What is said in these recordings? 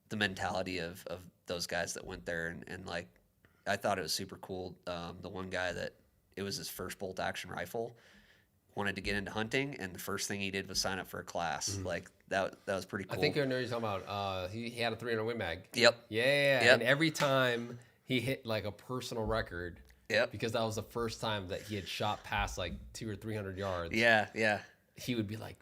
the mentality of those guys that went there, and like I thought it was super cool. The one guy that it was his first bolt action rifle wanted to get into hunting, and the first thing he did was sign up for a class. Mhm. Like that was pretty I think cool. I know what you're talking about. He had a 300 Win Mag. Yep, Yeah, and yep, every time he hit like a personal record, yep, because that was the first time that he had shot past like 200 or 300 yards, yeah, yeah. he would be like,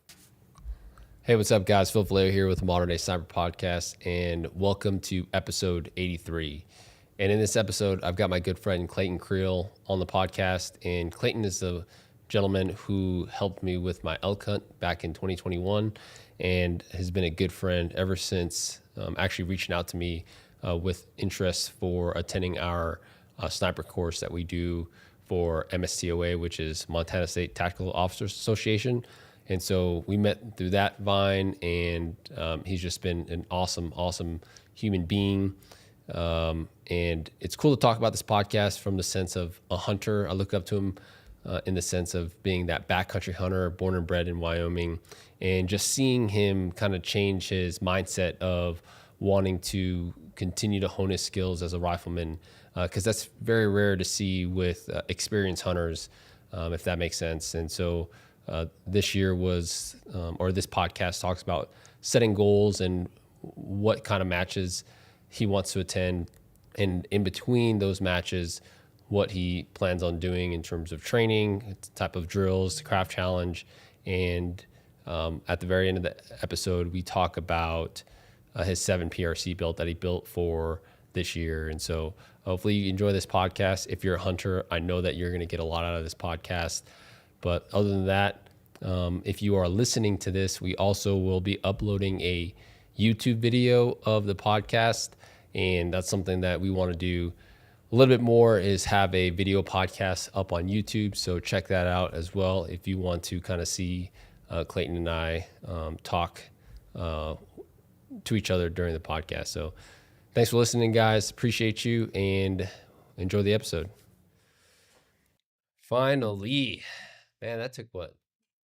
"Hey, what's up, guys? Phil Vallejo here with the Modern Day Sniper Podcast, and welcome to episode 83. And in this episode, I've got my good friend Clayton Creel on the podcast, and Clayton is the gentleman who helped me with my elk hunt back in 2021, and has been a good friend ever since. Actually, reaching out to me with interest for attending our sniper course that we do for MSTOA, which is Montana State Tactical Officers Association. And so we met through that vine, and he's just been an awesome, awesome human being. And it's cool to talk about this podcast from the sense of a hunter. I look up to him in the sense of being that backcountry hunter, born and bred in Wyoming, and just seeing him kind of change his mindset of wanting to continue to hone his skills as a rifleman, because that's very rare to see with experienced hunters, if that makes sense. And so this year was, or this podcast talks about setting goals and what kind of matches he wants to attend, and in between those matches, what he plans on doing in terms of training, type of drills, the craft challenge, and at the very end of the episode, we talk about his 7 PRC build that he built for this year. And so hopefully you enjoy this podcast. If you're a hunter, I know that you're going to get a lot out of this podcast. But other than that, if you are listening to this, we also will be uploading a YouTube video of the podcast. And that's something that we want to do a little bit more, is have a video podcast up on YouTube. So check that out as well if you want to kind of see Clayton and I talk to each other during the podcast. So thanks for listening, guys. Appreciate you, and enjoy the episode. Finally, man, that took what,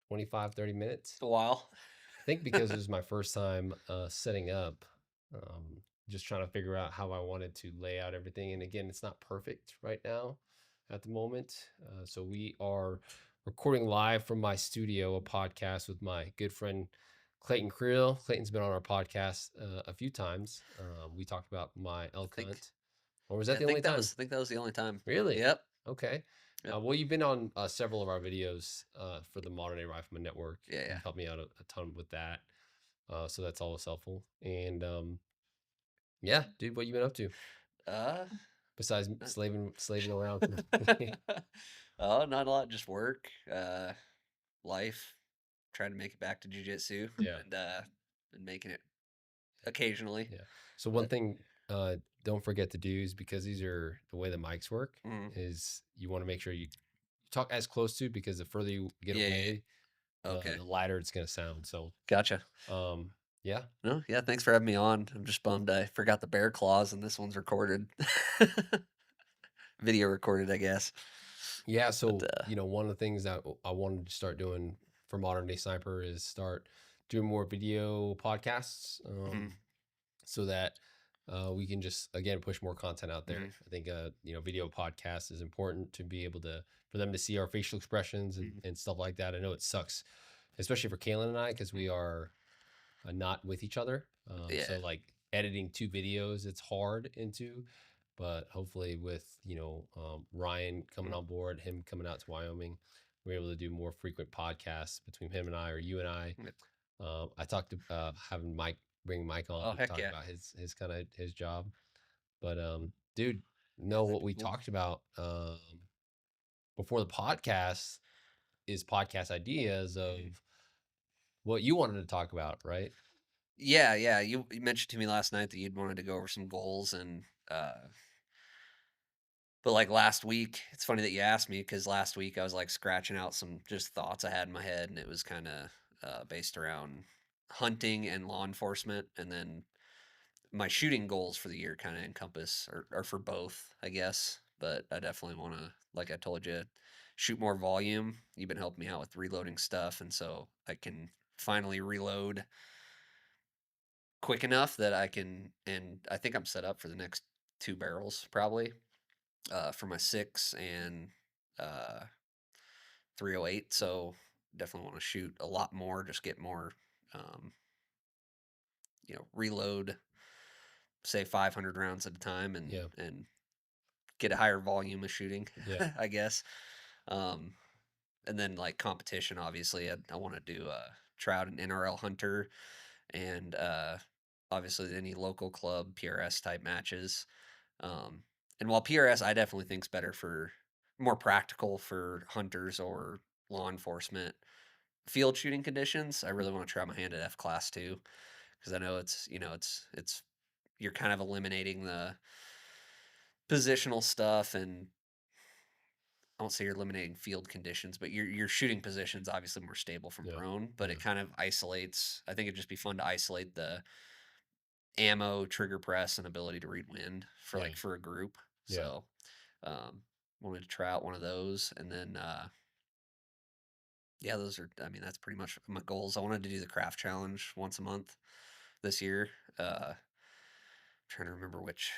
25, 30 minutes? A while. I think because it was my first time setting up, just trying to figure out how I wanted to lay out everything. And again, it's not perfect right now at the moment. So we are recording live from my studio, a podcast with my good friend Clayton Creel. Clayton's been on our podcast a few times. We talked about my elk I think hunt. Or was that the only time? I think that was the only time. Really? Yep. Okay. Yep. Well, you've been on several of our videos for the Modern Day Rifleman Network. Yeah, yeah. You've helped me out a ton with that. So that's always helpful. And yeah, dude, what you been up to Uh, besides uh, slaving around? oh, not a lot. Just work, life. Trying to make it back to jujitsu, Yeah, and making it occasionally. yeah. So one But thing, don't forget to do is, because these are the way the mics work, mm, is you want to make sure you talk as close to, because the further you get yeah, yeah, away, yeah. Okay, the lighter it's gonna sound. So, gotcha. um, yeah, No, yeah. Thanks for having me on. I'm just bummed I forgot the bear claws, and this one's recorded, video recorded, I guess. yeah. But So one of the things that I wanted to start doing for Modern Day Sniper is start doing more video podcasts, mhm, so that we can just again push more content out there. mhm, I think video podcast is important to be able to, for them to see our facial expressions mhm, and stuff like that. I know it sucks, especially for Kaylin and I, because we are not with each other. yeah. So like editing 2 videos, it's hard into. But hopefully with Ryan coming Mm, on board, him coming out to Wyoming, we're able to do more frequent podcasts between him and I, or you and I. yep. I talked to having Mike, bring Mike on Oh to heck talk yeah. about his kind of his job. But dude, Yeah, no, that'd what be we cool. talked about before the podcast is podcast ideas of Mhm. what you wanted to talk about, right? Yeah, yeah. You mentioned to me last night that you'd wanted to go over some goals, and but like last week, it's funny that you asked me because last week I was like scratching out some just thoughts I had in my head, and it was kind of based around hunting and law enforcement, and then my shooting goals for the year kind of encompass or are for both, I guess. But I definitely want to, like I told you, shoot more volume. You've been helping me out with reloading stuff, and so I can finally reload quick enough that I can, and I think I'm set up for the next 2 barrels probably, for my 6 and, uh, 308, so definitely wanna shoot a lot more, just get more, um, reload, say 500 rounds at a time Yeah. and get a higher volume of shooting, Yeah. I guess. Um, and then like competition, obviously, I want to do trout and NRL hunter, and obviously any local club PRS type matches. Um, and while PRS, I definitely think's better for more practical for hunters or law enforcement field shooting conditions. I really want to try my hand at F class too, because I know it's you're kind of eliminating the positional stuff, and I won't say you're eliminating field conditions, but your shooting position's obviously more stable from Yeah. prone, but Yeah. it kind of isolates. I think it'd just be fun to isolate the ammo, trigger press, and ability to read wind for Yeah. like for a group. Yeah. So um wanted to try out one of those, and then yeah, those are, I mean, that's pretty much my goals. I wanted to do the craft challenge once a month this year. Trying to remember which,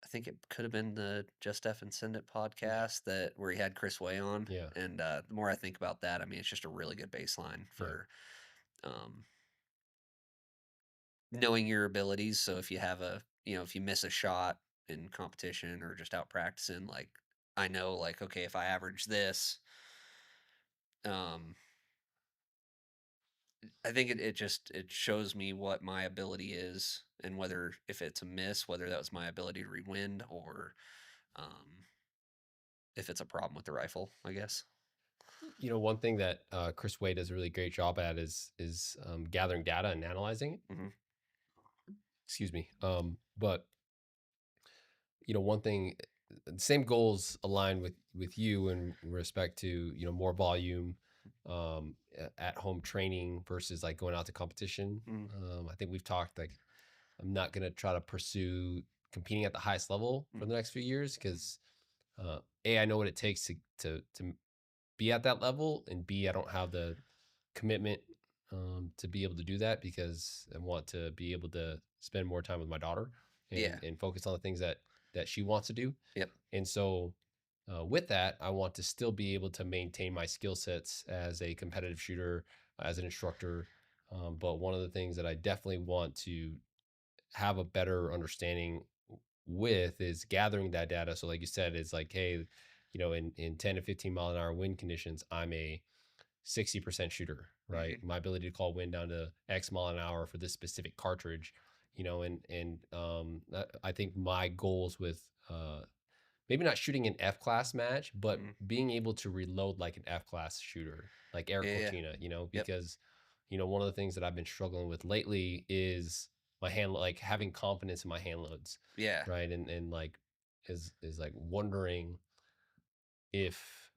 I think it could have been the Just F and Send It podcast that where he had Chris Way on. Yeah. And the more I think about that, I mean, it's just a really good baseline Yeah. for um, knowing your abilities. So if you have if you miss a shot in competition or just out practicing, like I know, like, okay, if I average this, um, I think it shows me what my ability is, and whether if it's a miss, whether that was my ability to read wind, or um, if it's a problem with the rifle, I guess. One thing that Chris Wade does a really great job at is gathering data and analyzing it. Hmm. Excuse me. But one thing, same goals align with you in respect to more volume, at home training versus like going out to competition. Hmm. I think we've talked like I'm not going to try to pursue competing at the highest level for Hmm. the next few years because a I know what it takes to be at that level, and b I don't have the commitment to be able to do that because I want to be able to spend more time with my daughter Yeah. and focus on the things that she wants to do. Yep. And so, with that, I want to still be able to maintain my skill sets as a competitive shooter, as an instructor. But one of the things that I definitely want to have a better understanding with is gathering that data. So, like you said, it's like, hey, in 10 to 15 mile an hour wind conditions, I'm a 60% shooter, right? Hmm. My ability to call wind down to X mile an hour for this specific cartridge, I think my goals with maybe not shooting an F class match, but Hmm. being able to reload like an F class shooter, like Eric Yeah. Yeah. Cortina, Yep. because one of the things that I've been struggling with lately is my hand, like having confidence in my hand loads, Yeah. right? And like is like wondering if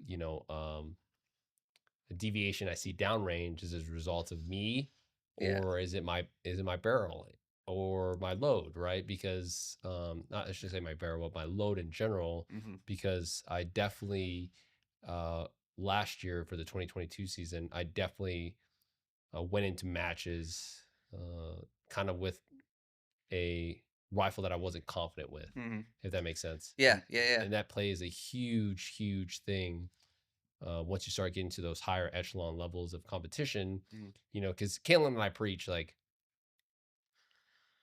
the deviation I see downrange is as a result of me, Yeah. or is it my barrel or my load, right? Because not I should say my barrel, but my load in general, Hmm. because I definitely uh last year for the 2022 season, I definitely went into matches kind of with a rifle that I wasn't confident with, Hmm. if that makes sense. Yeah. And Yeah. Yeah. and that plays a huge, huge thing once you start getting to those higher echelon levels of competition, Mhm. because Kalen and I preach like,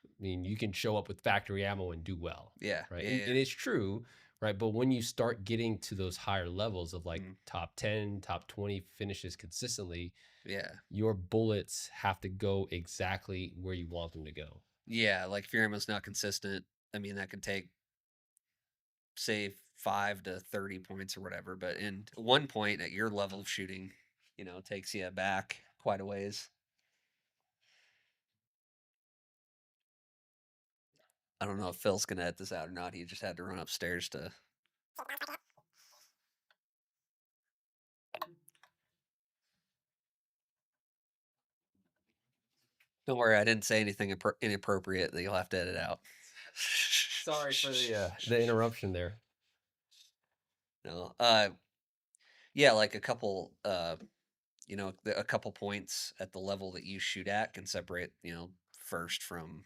I mean, you can show up with factory ammo and do well, Yeah. right? Yeah. And Yeah. it's true, right? But when you start getting to those higher levels of like Mhm. top 10, top 20 finishes consistently, Yeah. your bullets have to go exactly where you want them to go. Yeah. Like if your ammo's not consistent, I mean, that could take, say, 5 to 30 points or whatever. But in 1 point at your level of shooting, takes you back quite a ways. I don't know if Phil's gonna edit this out or not. He just had to run upstairs to. Don't worry, I didn't say anything inappropriate that you'll have to edit out. Sorry for the interruption there. No. Yeah, like a couple. a couple points at the level that you shoot at can separate, first from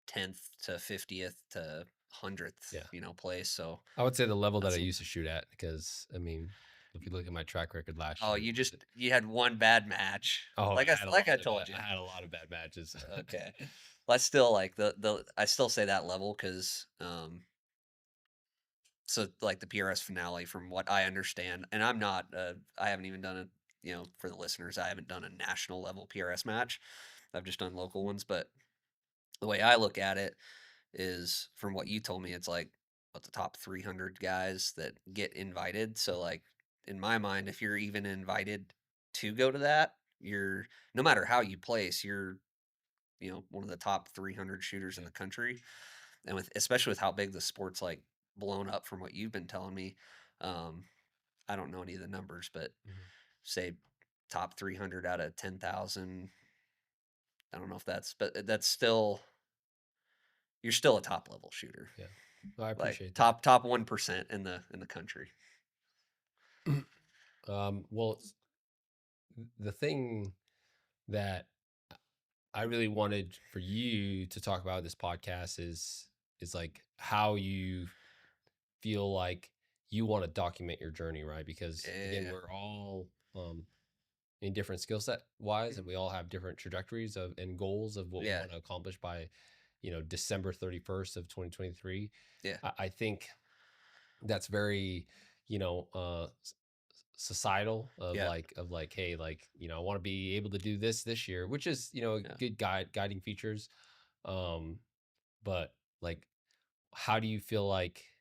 10th to 50th to 100th, Yeah. place. So I would say the level that I that's a used to shoot at, because I mean, if you look at my track record last oh, year, what was it? you had one bad match. Oh, Like I told you. I had a lot of bad matches. Okay. Well, I still like I still say that level because so like the PRS finale from what I understand, and I haven't even done it, for the listeners, I haven't done a national level PRS match. I've just done local ones, but the way I look at it is from what you told me, it's like what the top 300 guys that get invited. So like in my mind, if you're even invited to go to that, you're no matter how you place, you're one of the top 300 shooters in Yeah. the country, and with especially with how big the sport's like blown up from what you've been telling me. Um, I don't know any of the numbers, but Mhm. say top 300 out of 10,000. I don't know if but that's still you're still a top level shooter, Yeah. Well, I like appreciate that. top 1% in the country. Well, the thing that I really wanted for you to talk about this podcast is like how you feel like you want to document your journey, right? Because again, Yeah. we're all in different skill set wise, and Mhm. we all have different trajectories of and goals of what we Yeah. want to accomplish by, December 31st of 2023. Yeah. I think that's very, you know, societal Yeah. of like, hey, like, I want to be able to do this year, which is, a Yeah. good guiding features. Um, but like, how do you feel like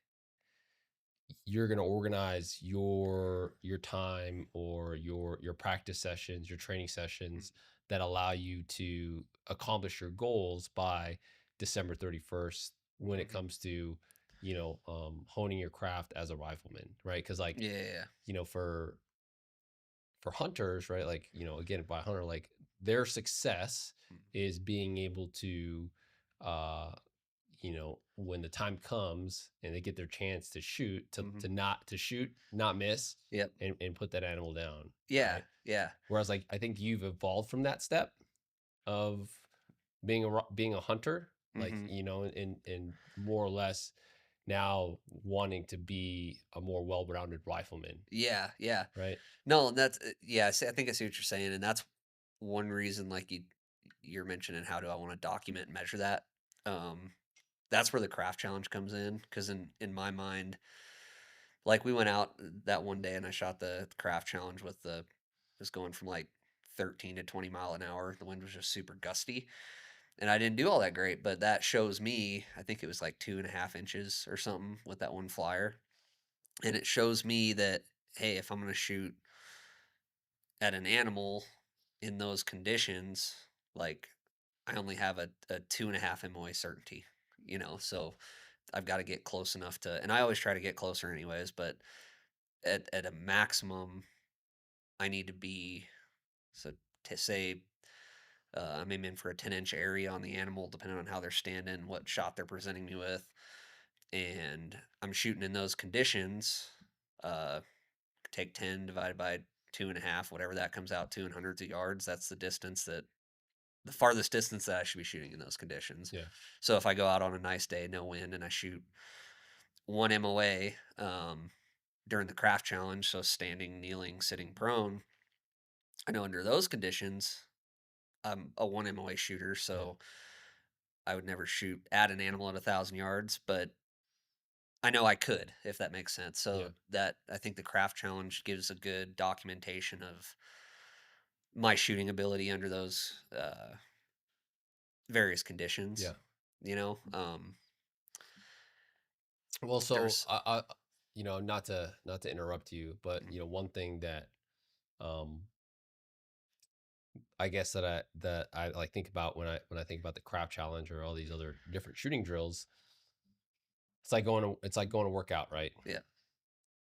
you're going to organize your time or your practice sessions, your training Mhm. sessions that allow you to accomplish your goals by December 31st when it Mhm. comes to, honing your craft as a rifleman, right? Because like, Yeah. Yeah. for hunters, right? Like, again, by hunter, like their success Mhm. is being able to, uh, when the time comes and they get their chance to shoot, Mhm. to shoot, not miss, Yep. and put that animal down, Yeah. right? Yeah. Whereas, like, I think you've evolved from that step of being a hunter, like, Mhm. and more or less now wanting to be a more well-rounded rifleman, Yeah. Yeah. right? No, and that's yeah. I think I see what you're saying, and that's one reason. Like you're mentioning, how do I want to document and measure that? Um, that's where the craft challenge comes in, because in my mind, like we went out that one day and I shot the craft challenge with the just going from like 13 to 20 mile an hour. The wind was just super gusty, and I didn't do all that great. But that shows me, I think it was like 2.5 inches or something with that one flyer, and it shows me that hey, if I'm going to shoot at an animal in those conditions, like I only have a 2.5 MOA certainty, so I've got to get close enough to, and I always try to get closer anyways, but at a maximum, I need to be, so to say, I'm aiming for a 10-inch area on the animal, depending on how they're standing, what shot they're presenting me with, and I'm shooting in those conditions. Uh, take 10 divided by 2.5, whatever that comes out to in hundreds of yards. That's the farthest distance that I should be shooting in those conditions. Yeah. So if I go out on a nice day, no wind, and I shoot one MOA during the craft challenge, so standing, kneeling, sitting, prone, I know under those conditions, I'm a one MOA shooter, Yeah. so I would never shoot at an animal at 1,000 yards, but I know I could, if that makes sense. Yeah. So that I think the craft challenge gives a good documentation of my shooting ability under those various conditions. Yeah. You know, um, Well, so there's not to interrupt you, but mm, one thing that um I guess that I like think about when I think about the craft challenge or all these other different shooting drills, it's like going to work out, right? yeah,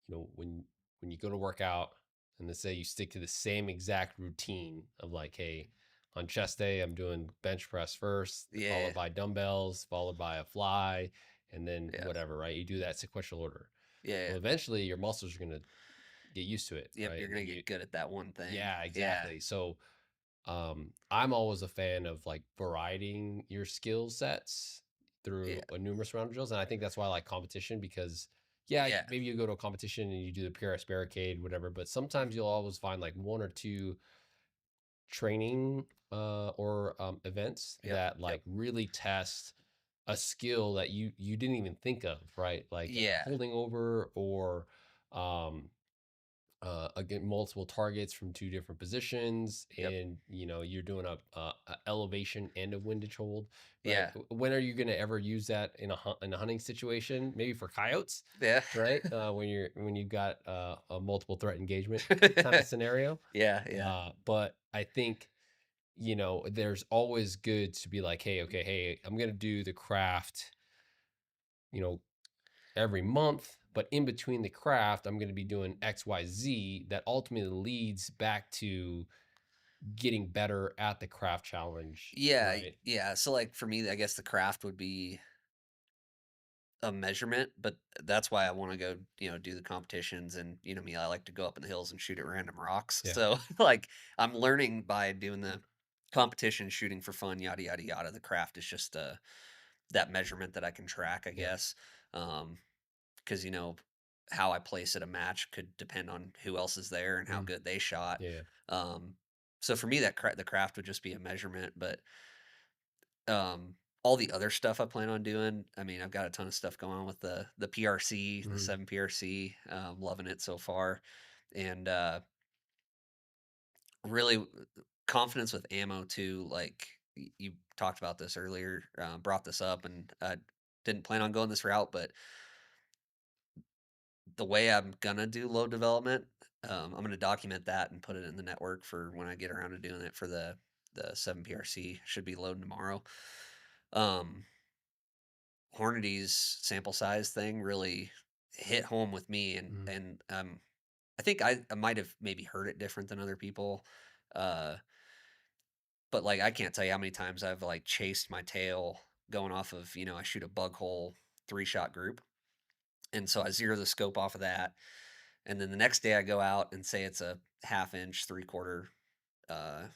When you go to work out and let's say you stick to the same exact routine of like, hey, on chest day, I'm doing bench press first, yeah, followed by dumbbells, followed by a fly, and then yeah, whatever, right? You do that sequential order. yeah, Well, eventually your muscles are going to get used to it, Yep, right? you're And gonna then you, get good at that one thing. yeah, Yeah, exactly. So I'm always a fan of like varying your skill sets yeah, through a numerous round of drills, and I think that's why I like competition because yeah, yeah, maybe you go to a competition and you do the PRS barricade, whatever, but sometimes you'll always find like one or two training or events yep, that yep, like really test a skill that you didn't even think of, right? Like yeah, holding over or um, again multiple targets from two different positions, yep, and you're doing a elevation and a windage hold, right? yeah, When are you going to ever use that in a hunting situation? Maybe for coyotes, yeah, right? When you've got a multiple threat engagement kind of scenario. yeah, yeah, But I think there's always good to be like, hey, okay, hey, I'm gonna do the craft, you know, every month, but in between the craft, I'm gonna be doing XYZ that ultimately leads back to getting better at the craft challenge, yeah, right? yeah. So like for me, I guess the craft would be a measurement, but that's why I want to go, do the competitions. And me, I like to go up in the hills and shoot at random rocks. Yeah. So like I'm learning by doing the competition, shooting for fun, yada yada yada. The craft is just that measurement that I can track, I Yeah. guess. Because how I place at a match could depend on who else is there and how Mhm. good they shot. Yeah. Um, so for me, the craft would just be a measurement, but um, all the other stuff I plan on doing, I mean, I've got a ton of stuff going on with the PRC, the Mhm. 7 PRC, loving it so far, and really confidence with ammo too. Like you talked about this earlier, brought this up, and I didn't plan on going this route, but the way I'm gonna do load development, I'm gonna document that and put it in the network for when I get around to doing it for the 7 PRC. Should be loading tomorrow. Um, Hornady's sample size thing really hit home with me, and Mhm. I think I might have maybe heard it different than other people, uh, but like I can't tell you how many times I've like chased my tail going off of I shoot a bug hole 3-shot group, and so I zero the scope off of that, and then the next day I go out and say it's a half inch, 3/4 uh,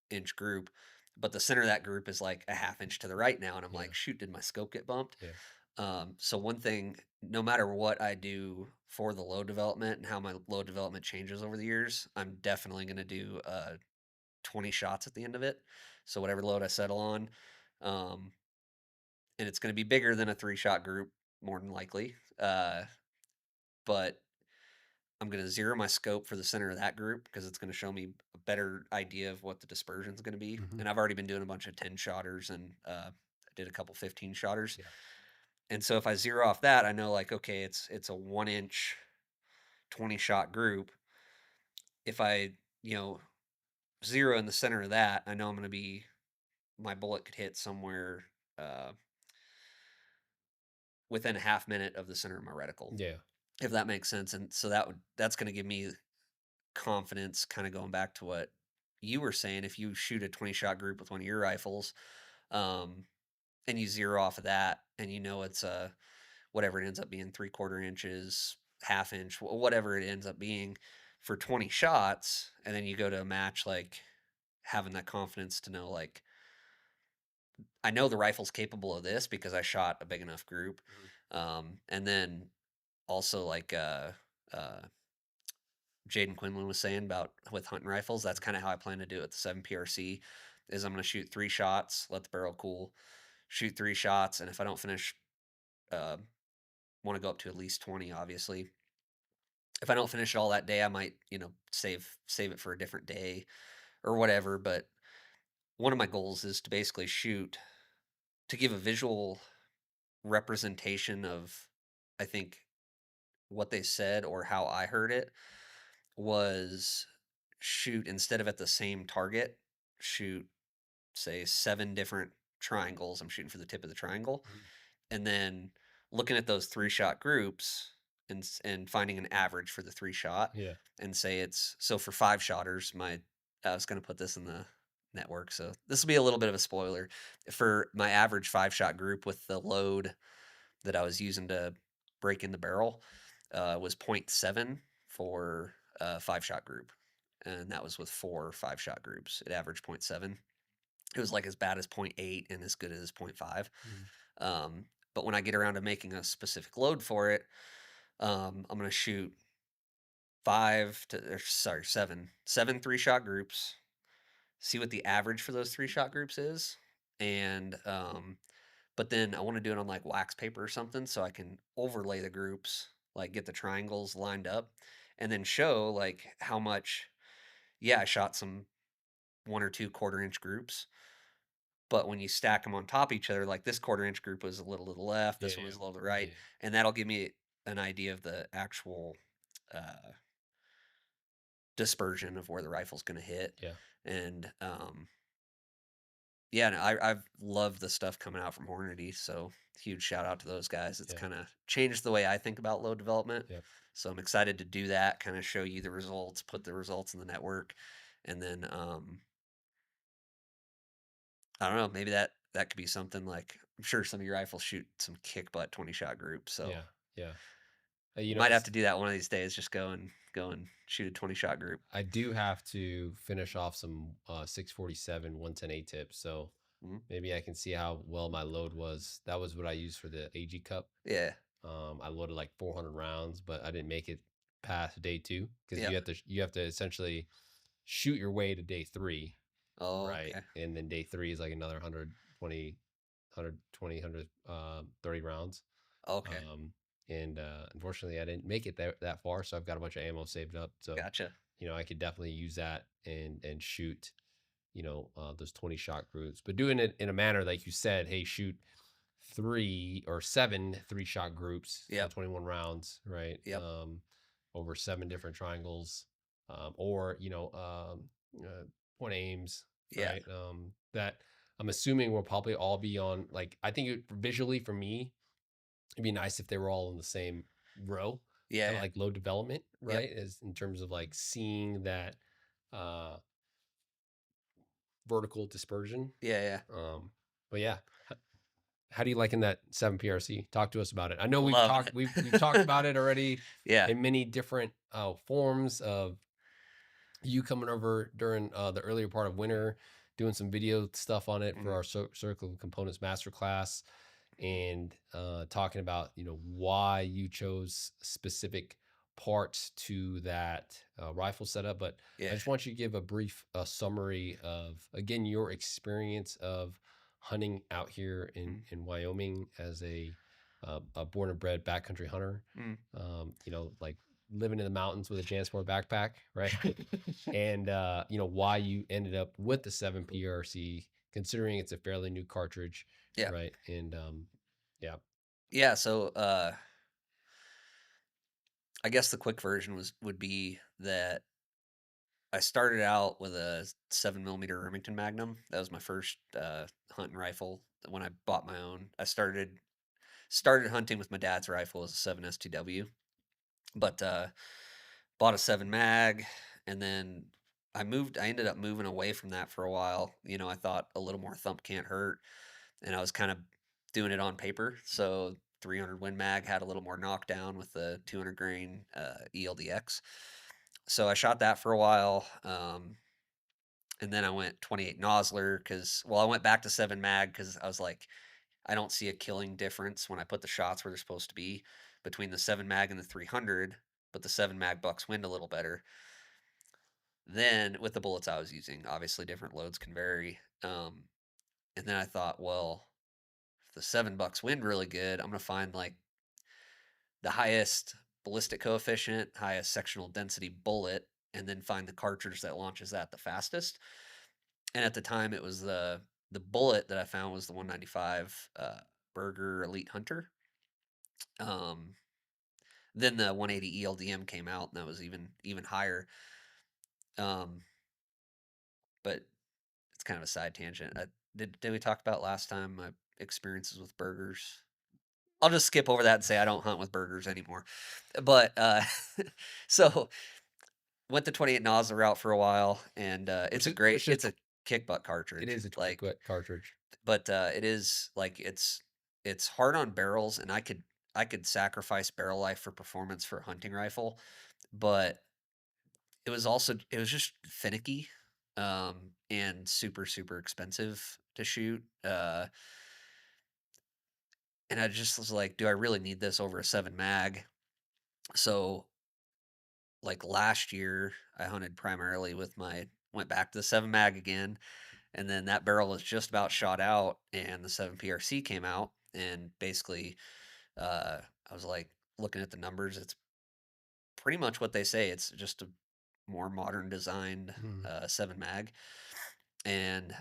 inch group, but the center of that group is like a half inch to the right now, and I'm Yeah. like, shoot, did my scope get bumped? Yeah. So one thing, no matter what I do for the load development and how my load development changes over the years, I'm definitely going to do 20 shots at the end of it. So whatever load I settle on, um, and it's going to be bigger than a 3-shot group, more than likely. But I'm going to zero my scope for the center of that group because it's going to show me a better idea of what the dispersion is going to be. Mhm. And I've already been doing a bunch of 10 shotters and I did a couple 15 shotters. Yeah. And so if I zero off that, I know like, okay, it's a 1 inch 20 shot group. If I, you know, zero in the center of that, I know I'm going to be, my bullet could hit somewhere uh, within a half minute of the center of my reticle, Yeah. if that makes sense. And so that's going to give me confidence, kind of going back to what you were saying. If you shoot a 20 shot group with one of your rifles, um, and you zero off of that, and it's whatever it ends up being, 3/4 inches, half inch, whatever it ends up being for 20 shots, and then you go to a match like having that confidence to know like I know the rifle's capable of this because I shot a big enough group. Mhm. And then also like uh Jaden Quinlan was saying about with hunting rifles, that's kind of how I plan to do it with the 7 PRC is I'm going to shoot 3 shots, let the barrel cool, shoot 3 shots, and if I don't finish, uh, want to go up to at least 20, obviously. If I don't finish it all that day, I might, save it for a different day or whatever. But one of my goals is to basically shoot to give a visual representation of, I think, what they said or how I heard it was shoot instead of at the same target, shoot say 7 different triangles. I'm shooting for the tip of the triangle, Mhm. and then looking at those 3-shot groups and finding an average for the 3-shot, Yeah. and say it's so for 5 shotters, I was going to put this in the network, so this will be a little bit of a spoiler for my average 5-shot group with the load that I was using to break in the barrel, was point 0.7 for 5-shot group, and that was with 4 5-shot groups. It averaged point 0.7. It was like as bad as point 0.8 and as good as point 0.5. Mhm. But when I get around to making a specific load for it, I'm going to shoot 7 3-shot groups, see what the average for those 3-shot groups is, and but then I want to do it on like wax paper or something so I can overlay the groups, like get the triangles lined up, and then show like how much. Yeah, I shot some 1 or 2 quarter-inch groups, but when you stack them on top of each other, like this quarter-inch group was a little to the left, Yeah, this one was a little to the yeah, right, yeah, and that'll give me an idea of the actual uh, dispersion of where the rifle's going to hit. yeah, And yeah, no, I've loved the stuff coming out from Hornady. So huge shout out to those guys. It's yeah, kind of changed the way I think about load development. yeah, So I'm excited to do that, kind of show you the results, put the results in the network, and then I don't know, maybe that could be something like I'm sure some of your rifles shoot some kick butt 20-shot groups. So yeah, yeah. You know, might have to do that one of these days. Just go and shoot a 20-shot group. I do have to finish off some 647 110 tips, so Mhm. maybe I can see how well my load was. That was what I used for the AG Cup. Yeah. I loaded like 400 rounds, but I didn't make it past day 2 because Yep. you have to essentially shoot your way to day 3, Oh, right? okay. And then day 3 is like another 120, 130 rounds. Okay. Um, and unfortunately, I didn't make it that far, so I've got a bunch of ammo saved up. So, Gotcha. I could definitely use that and shoot, those 20-shot groups, but doing it in a manner like you said, hey, shoot 3 or 7 3-shot groups, so Yep. 21 rounds, right? Yep. Over 7 different triangles, or point aims, Yeah. right? That I'm assuming will probably all be on. Like, I think visually for me, it'd be nice if they were all in the same row, Yeah. kind of Yeah. like low development, Yep. right? As in terms of like seeing that uh, vertical dispersion. Yeah. Yeah. Um, but yeah, how do you like in that 7 PRC? Talk to us about it. I know we've Loving talked it. we've talked about it already Yeah. in many different forms of you coming over during the earlier part of winter, doing some video stuff on it for Mhm. our Circle of Components masterclass, and talking about why you chose specific parts to that rifle setup. But I Yeah. just want you to give a brief summary of, again, your experience of hunting out here in Mhm. Wyoming as a born and bred backcountry hunter. Mhm. Like living in the mountains with a JanSport backpack, right? And why you ended up with the 7 PRC, considering it's a fairly new cartridge, Yeah. right? And yeah, Yeah. So I guess the quick version would be that I started out with a 7 millimeter Remington Magnum. That was my first hunting rifle. When I bought my own, I started hunting with my dad's rifle as a 7 STW, but bought a 7 mag, and then I ended up moving away from that for a while. I thought a little more thump can't hurt, and I was kind of doing it on paper. So 300 Win Mag had a little more knockdown with the 200 grain ELDX. So I shot that for a while. And then I went 28 Nosler because, well, I went back to 7 mag because I was like, I don't see a killing difference when I put the shots where they're supposed to be between the 7 mag and the 300, but the 7 mag bucks wind a little better. Then with the bullets I was using, obviously different loads can vary. And then I thought, well, if the 7 bucks wind really good, I'm gonna find like the highest ballistic coefficient, highest sectional density bullet, and then find the cartridge that launches that the fastest. And at the time, it was the bullet that I found was the 195 Burger Elite Hunter. Um, then the 180 ELDM came out, and that was even higher. Um, but it's kind of a side tangent. Did we talk about last time my experiences with burgers? I'll just skip over that and say I don't hunt with burgers anymore. But so went the 28 nozzle route for a while, and which is it's a kick butt it cartridge. is a Like, quick cartridge. but it is like it's hard on barrels, and I could sacrifice barrel life for performance for a hunting rifle, but it was just finicky, and super, super expensive to shoot, and I just was like, "Do I really need this over a 7 mag?" So, like, last year, I hunted primarily with my went back to the 7 mag again, and then that barrel was just about shot out, and the 7 PRC came out, and basically, I was, like, looking at the numbers, it's pretty much what they say, it's just a more modern designed, Mm. 7 mag, and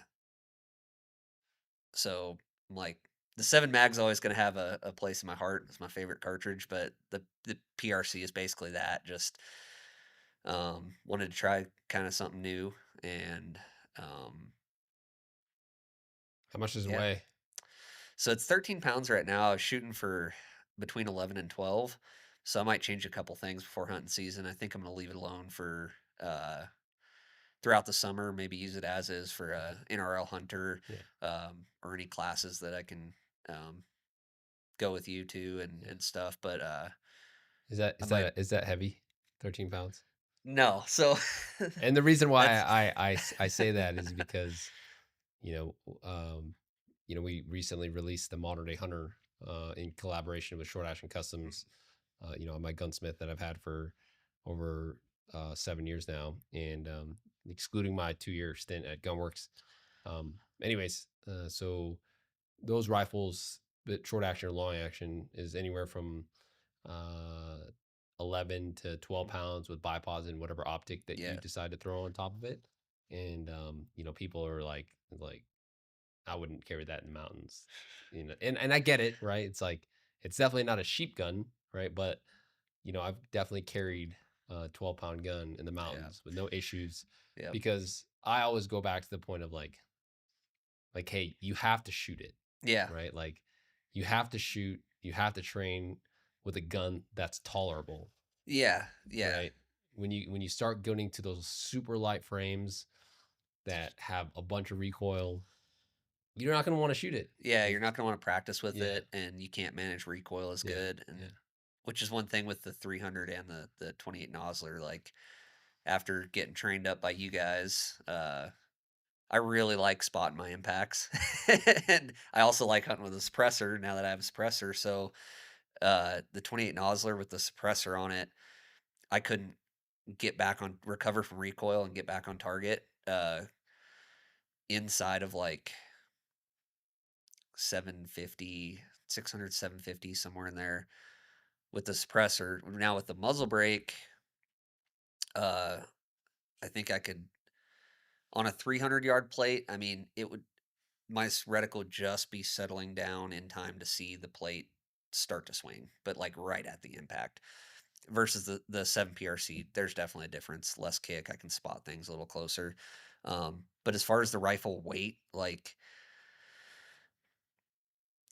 so, like, the 7 mag's always gonna have a place in my heart, it's my favorite cartridge, but the PRC is basically that, just, wanted to try kinda something new, and, um, How much does it yeah. weigh? So it's 13 pounds right now. I was shooting for between 11 and 12. So I might change a couple things before hunting season. I think I'm going to leave it alone for throughout the summer. Maybe use it as is for a NRL hunter, Yeah, or any classes that I can um, go with you to yeah. and stuff. But Is that I is might that is that heavy? 13 pounds. no. So And the reason why that's I say that is because you know we recently released the Modern Day Hunter in collaboration with Short Action Customs. My gunsmith that I've had for over 7 years now, and excluding my 2 year stint at Gunworks. So those rifles, the short action or long action, is anywhere from uh, 11 to 12 pounds with bipods and whatever optic that you yeah, decide to throw on top of it. And people are like I wouldn't carry that in the mountains, and I get it, right? It's like it's definitely not a sheep gun, right? But I've definitely carried a 12-pound gun in the yeah, mountains with no issues yeah, because I always go back to the point of hey, you have to shoot it, yeah, right? Like you have to shoot, you have to train with a gun that's tolerable, yeah, yeah, right? When you start getting to those super light frames that have a bunch of recoil, you're not going to want to shoot it. yeah. You're Like, not going to want to practice with yeah, it, and you can't manage recoil as yeah, good, and yeah, which is one thing with the 300 and the 28 Nosler. Like after getting trained up by you guys, I really like spotting my impacts, and I also like hunting with a suppressor now that I have a suppressor. So the 28 Nosler with the suppressor on it, I couldn't recover from recoil and get back on target inside of like 750, 600, 750, somewhere in there with the suppressor. Now with the muzzle brake, uh, I think I could on a 300-yard plate. I mean, it would my reticle would just be settling down in time to see the plate start to swing, but like right at the impact. Versus the 7 PRC, there's definitely a difference. Less kick, I can spot things a little closer. But as far as the rifle weight, like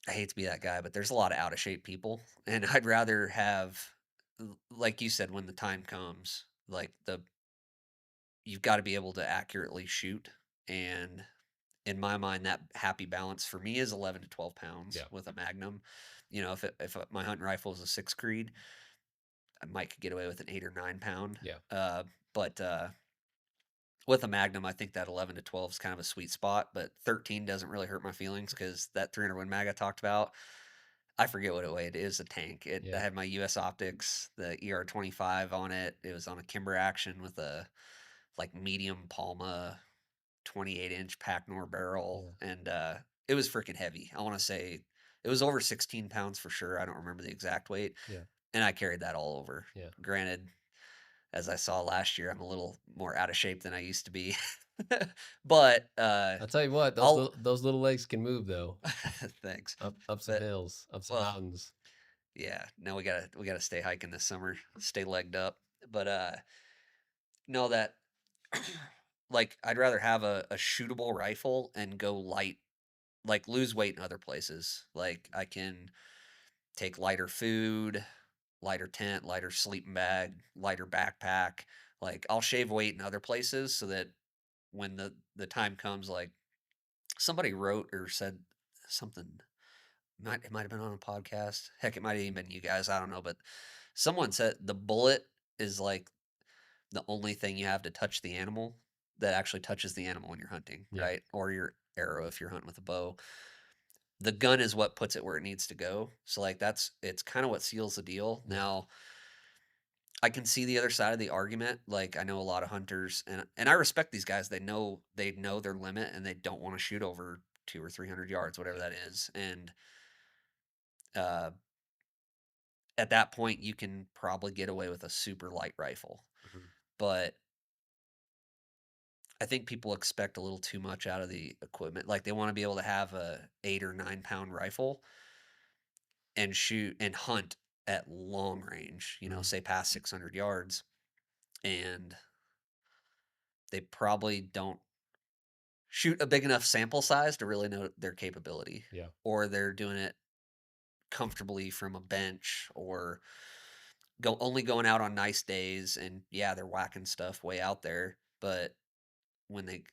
I hate to be that guy, but there's a lot of out of shape people, and I'd rather have, like you said, when the time comes, like you've got to be able to accurately shoot, and in my mind, that happy balance for me is 11 to 12 pounds yeah, with a Magnum. If my hunting rifle is a 6 Creed, I might could get away with an 8 or 9 pound. yeah, But with a Magnum, I think that 11 to 12 is kind of a sweet spot. But 13 doesn't really hurt my feelings because that 301 mag I talked about, I forget what it weighed. It is a tank. I yeah, had my US optics, the ER 25 on it. It was on a Kimber action with a like medium Palma 28-inch Packnor barrel, yeah, and it was freaking heavy. I want to say it was over 16 pounds for sure. I don't remember the exact weight, yeah, and I carried that all over. yeah. Granted, as I saw last year, I'm a little more out of shape than I used to be, but I'll tell you what, I'll those little legs can move though. thanks. Up some But hills, up some well, mountains. yeah. No, we gotta stay hiking this summer, stay legged up. But no, that like I'd rather have a shootable rifle and go light, like lose weight in other places. Like I can take lighter food, lighter tent, lighter sleeping bag, lighter backpack. Like I'll shave weight in other places so that when the time comes, like somebody wrote or said something, it might have been on a podcast. Heck, it might have even been you guys. I don't know, but someone said the bullet is like the only thing you have to touch the animal that actually touches the animal when you're hunting, Yeah. right? Or your arrow if you're hunting with a bow. The gun is what puts it where it needs to go. So like it's kind of what seals the deal. Yeah. Now, I can see the other side of the argument. Like I know a lot of hunters and I respect these guys. They know their limit and they don't want to shoot over 200 or 300 yards, whatever Yeah. that is. And uh at that point you can probably get away with a super light rifle. Mhm. But I think people expect a little too much out of the equipment. Like they want to be able to have a 8 or 9 pound rifle and shoot and hunt at long range, Mhm. say past 600 yards. And they probably don't shoot a big enough sample size to really know their capability, Yeah. or they're doing it comfortably from a bench, or only going out on nice days. And yeah, they're whacking stuff way out there, but when they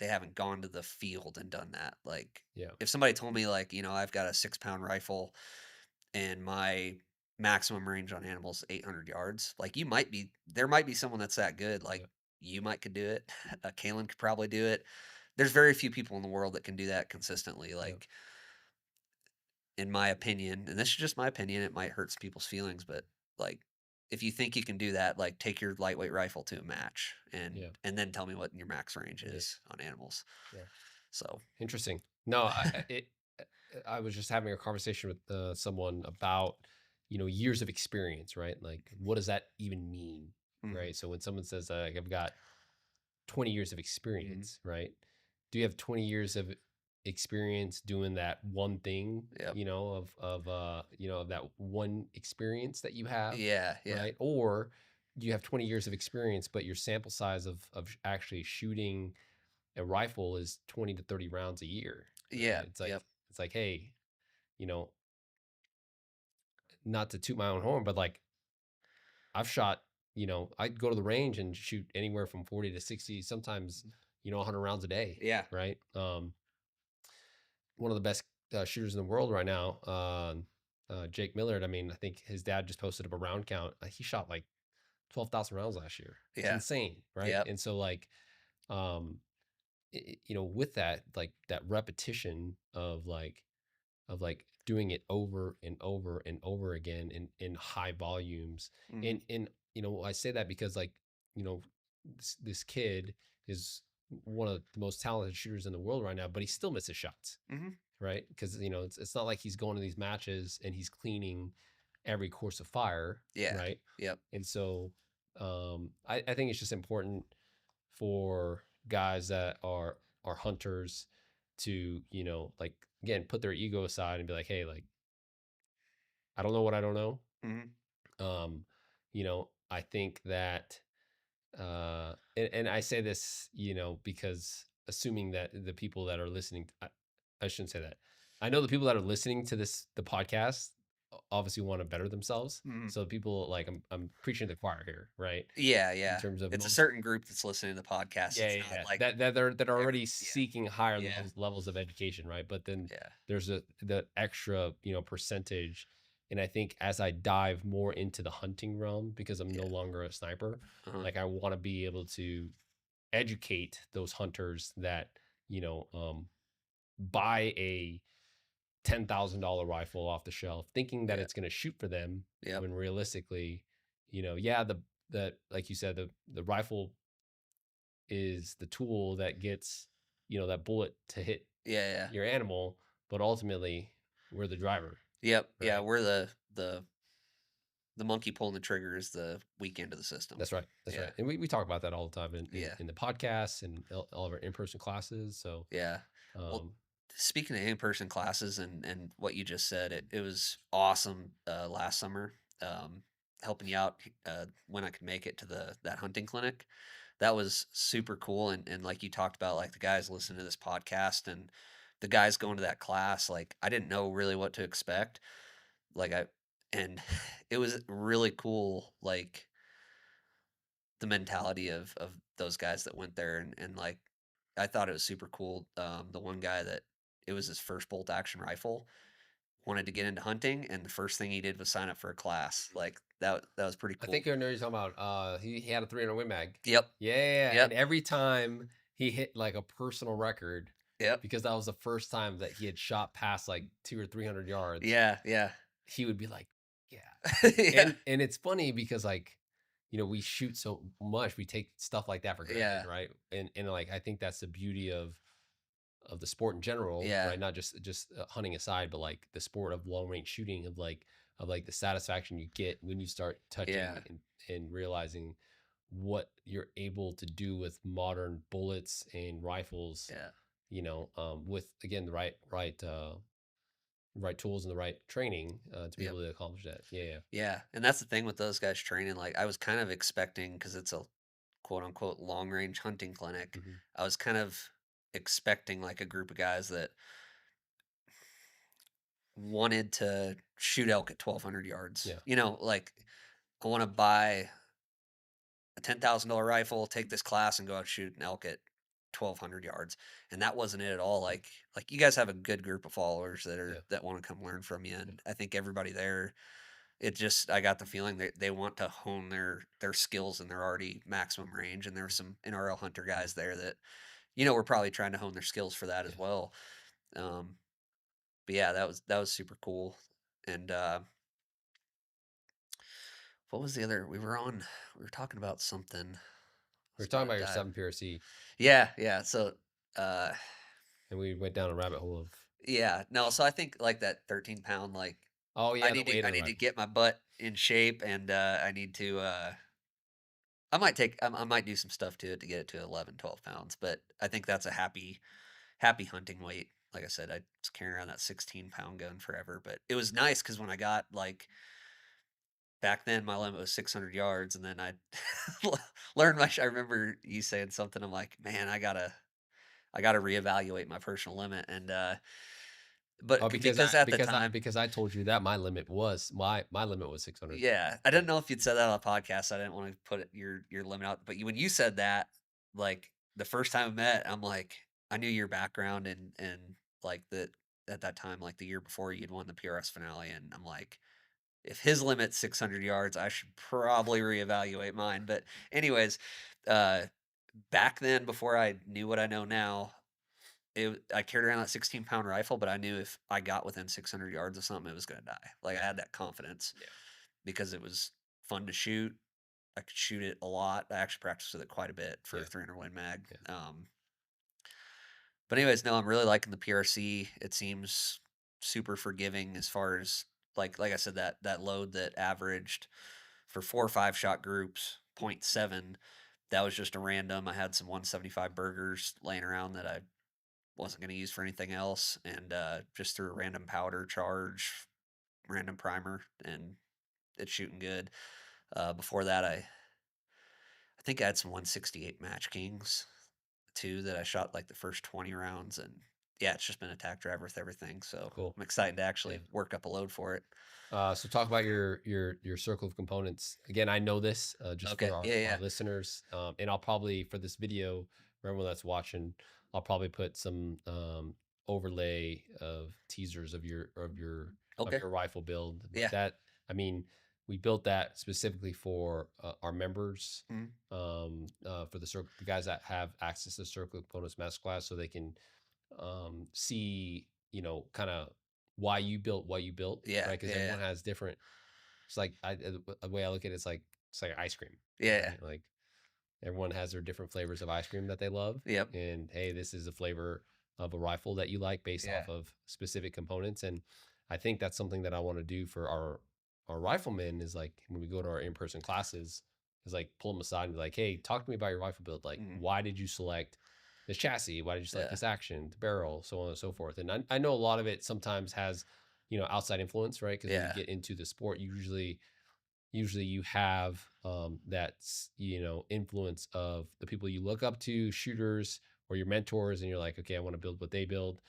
haven't gone to the field and done that. Like Yeah. if somebody told me like, I've got a 6 pound rifle and my maximum range on animals is 800 yards, like there might be someone that's that good. Like Yeah. you might could do it. Kalen could probably do it. There's very few people in the world that can do that consistently. Yeah. Like in my opinion, and this is just my opinion, it might hurt some people's feelings, but like if you think you can do that, like take your lightweight rifle to a match Yeah. and then tell me what your max range Yeah. is on animals. Yeah. So, Interesting. No, I was just having a conversation with someone about, years of experience, right? Like, what does that even mean, mhm, right? So when someone says, like, I've got 20 years of mhm, experience, right? Do you have 20 years of experience doing that one thing, yep, of that one experience that you have, yeah, yeah, right? Or do you have 20 years of experience, but your sample size of actually shooting a rifle is 20 to 30 rounds a year, right? yeah, It's yep, like, hey, you know, not to toot my own horn, but like I've shot, I'd go to the range and shoot anywhere from 40 to 60, sometimes, mhm, 100 rounds a day, yeah, right? One of the best shooters in the world right now, Jake Millard. I mean, I think his dad just posted up a round count. He shot like 12,000 rounds last year. It's yeah, insane, right? yep, And so like, um, with that, like that repetition of like doing it over and over and over again in high volumes. mhm, And I say that because like, you know, this kid is one of the most talented shooters in the world right now, but he still misses shots, mhm, right? Because it's not like he's going to these matches and he's cleaning every course of fire, yeah, right? yep, And so I think it's just important for guys that are hunters to, like, again, put their ego aside and be like, hey, like, I don't know what I don't know. mhm, I think that and I say this, because assuming that the people that are listening, I shouldn't say that. I know the people that are listening to the podcast obviously want to better themselves. mhm. So people, like, I'm preaching to the choir here, right? Yeah, In yeah. terms of It's a most. certain group that's listening to the podcast. Yeah, It's yeah, not yeah. like That are every already yeah, seeking higher yeah, levels of education, right? But then yeah, there's the extra, percentage. And I think as I dive more into the hunting realm, because I'm no yeah, longer a sniper, uh-huh, like I want to be able to educate those hunters that, buy a $10,000 rifle off the shelf, thinking that yeah, it's going to shoot for them, yep, when realistically, yeah, the like you said, the rifle is the tool that gets, that bullet to hit yeah, yeah, your animal, but ultimately we're the driver, yep, yeah, right? we're the monkey pulling the trigger is the weak end of the system. That's right. That's Yeah, right. And we talk about that all the time yeah, in the podcasts and all of our in-person classes. So, yeah. Well, um, speaking of in-person classes and what you just said, it was awesome, last summer, helping you out, when I could make it to that hunting clinic. That was super cool, and like you talked about, like, the guys listening to this podcast and the guys going to that class, like, I didn't know really what to expect, like, and it was really cool, like, the mentality of those guys that went there, and, like, I thought it was super cool, the one guy that it was his first bolt action rifle, wanted to get into hunting, and the first thing he did was sign up for a class, like, that was pretty I cool. think I know what you're talking about. He had a 300 Win Mag. Yep. Yeah, Yep. and every time he hit like a personal record, Yep. because that was the first time that he had shot past like 200 or 300 yards, Yeah. Yeah. he would be like, "Yeah." Yeah. And it's funny because like, we shoot so much, we take stuff like that for granted, Yeah. right? And like I think that's the beauty of the sport in general, Yeah. right? Not just hunting aside, but like the sport of long range shooting, of like the satisfaction you get when you start touching Yeah. and realizing what you're able to do with modern bullets and rifles, Yeah. with again the right tools and the right training, to be Yep. able to accomplish that. Yeah, yeah. Yeah, and that's the thing with those guys training, like, I was kind of expecting because it's a quote unquote "long range hunting clinic." Hmm. I was kind of expecting, like, a group of guys that wanted to shoot elk at 1,200 yards. Yeah, Like, I wanna buy a $10,000 rifle, take this class, and go out shoot an elk at 1,200 yards, and that wasn't it at all. Like, you guys have a good group of followers yeah, that wanna come learn from you, yeah, and I think everybody there. It just I got the feeling they want to hone their skills, and they're already maximum range, and there were some NRL hunter guys there that, were probably trying to hone their skills for that as yeah. well. Um, but yeah, that was super cool. And what was the other we were talking about something. I We was were talking about about to your dive. 7 PRC, Yeah, yeah. So uh and we went down a rabbit hole of, yeah, no, so I think like that 13 pound, like oh I yeah, the need to weight I of the need to rifle. get my butt in shape, and I need to I might do some stuff to it to get it to 11, 12 pounds, but I think that's a happy hunting weight. Like I said, I was carrying around that 16-pound gun forever, but it was nice because when I got like back then, my limit was 600 yards, and then I learned I remember you saying something. I'm like, man, I gotta reevaluate my personal limit, and but Oh, because because I at the because I time, because I told you that my limit was 600. yeah, I Yeah. didn't know if you'd said that on a podcast. I didn't want to put your limit out, but when you said that, like the first time we met, I'm like, I knew your background, and like the at that time, like the year before, you'd won the PRS finale, and I'm like, if his limit's 600 yards, I should probably reevaluate mine. But anyways, uh, back then, before I knew what I know now, I carried around that 16-pound rifle, but I knew if I got within 600 yards of something, it was gonna die. Like I Yeah. had that confidence Yeah. because it was fun to shoot. I could shoot it a lot. I actually practiced with it quite a bit for Yeah. 300 Win Mag. Yeah. But anyways, no, I'm really liking the PRC. It seems super forgiving as far as like I said, that load that averaged for 4 or 5 shot groups, point 0.7. That was just a random. I had some 175 burgers laying around that I wasn't going to use for anything else, and just threw a random powder charge, random primer, and it's shooting good. Before that, I think I had some 168 Match Kings too that I shot like the first 20 rounds, and yeah, it's just been attack driver with everything. So Cool. I'm excited to Yeah. actually work up a load for it. So talk about your circle of components. Again, I know this, just Okay. for Yeah. our Yeah. listeners, and I'll probably, for this video, for everyone that's watching, I'll probably put some overlay of teasers of Okay. your rifle build. Yeah. That, I mean, we built that specifically for our members, Mhm. for the guys that have access to Circle of Components Masterclass, so they can see, kind of why you built what you built, Yeah. right? Because Yeah. everyone has different. It's like the way I look at it, it's like ice cream, Yeah. right? Like everyone has their different flavors of ice cream that they love, Yeah. Yep. and hey, this is a flavor of a rifle that you like based Yeah. off of specific components. And I think that's something that I want to do for our riflemen, is like when we go to our in-person classes, is like pull them aside and be like, hey, talk to me about your rifle build. Like, Mhm. why did you select this chassis? Why did you select Yeah. this action, the barrel, so on and so forth? And I know a lot of it sometimes has, outside influence, right? Because when you Yeah. get into the sport, usually you have that influence of the people you look up to, shooters or your mentors, and you're like, okay, I want to build what they build.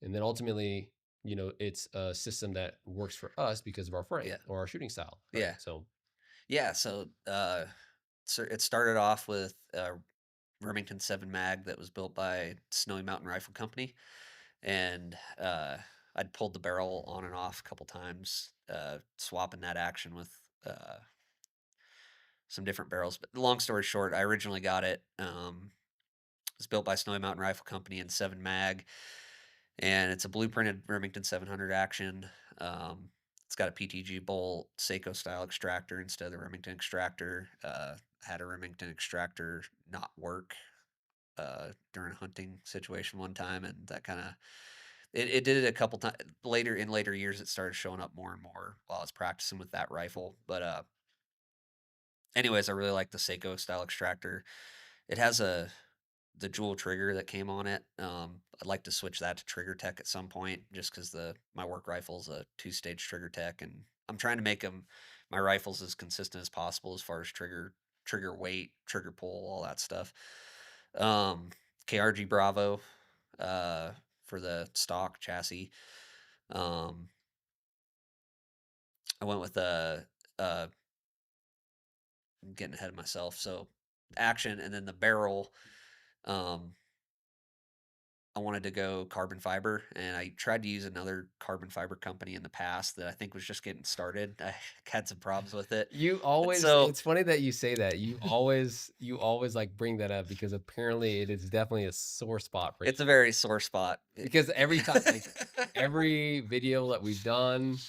And then ultimately, it's a system that works for us because of our frame Yeah. or our shooting style, right? Yeah. So Yeah. So it started off with Remington 7 Mag that was built by Snowy Mountain Rifle Company, and I'd pulled the barrel on and off a couple times, swapping that action with some different barrels. But long story short, I originally got it. It was built by Snowy Mountain Rifle Company in 7 mag, and it's a blueprinted Remington 700 action. It's got a PTG bolt, Seiko style extractor instead of the Remington extractor. Had a Remington extractor not work during a hunting situation one time, and that kind of it did it a couple times later. In later years, it started showing up more and more while I was practicing with that rifle. But anyways, I really like the Seiko style extractor. It has the jewel trigger that came on it. I'd like to switch that to trigger tech at some point, just because the my work rifle's a 2 stage trigger tech, and I'm trying to make them my rifles as consistent as possible as far as trigger weight, trigger pull, all that stuff. Um, KRG Bravo uh, for the stock chassis. Um, I went with I'm getting ahead of myself. So action, and then the barrel. Um, I wanted to go carbon fiber, and I tried to use another carbon fiber company in the past that I think was just getting started. I had some problems with it. You And always so it's funny that you say that. You always, like, bring that up because apparently it is definitely a sore spot for it's a you. very sore spot. Because every time, like, every video that we've done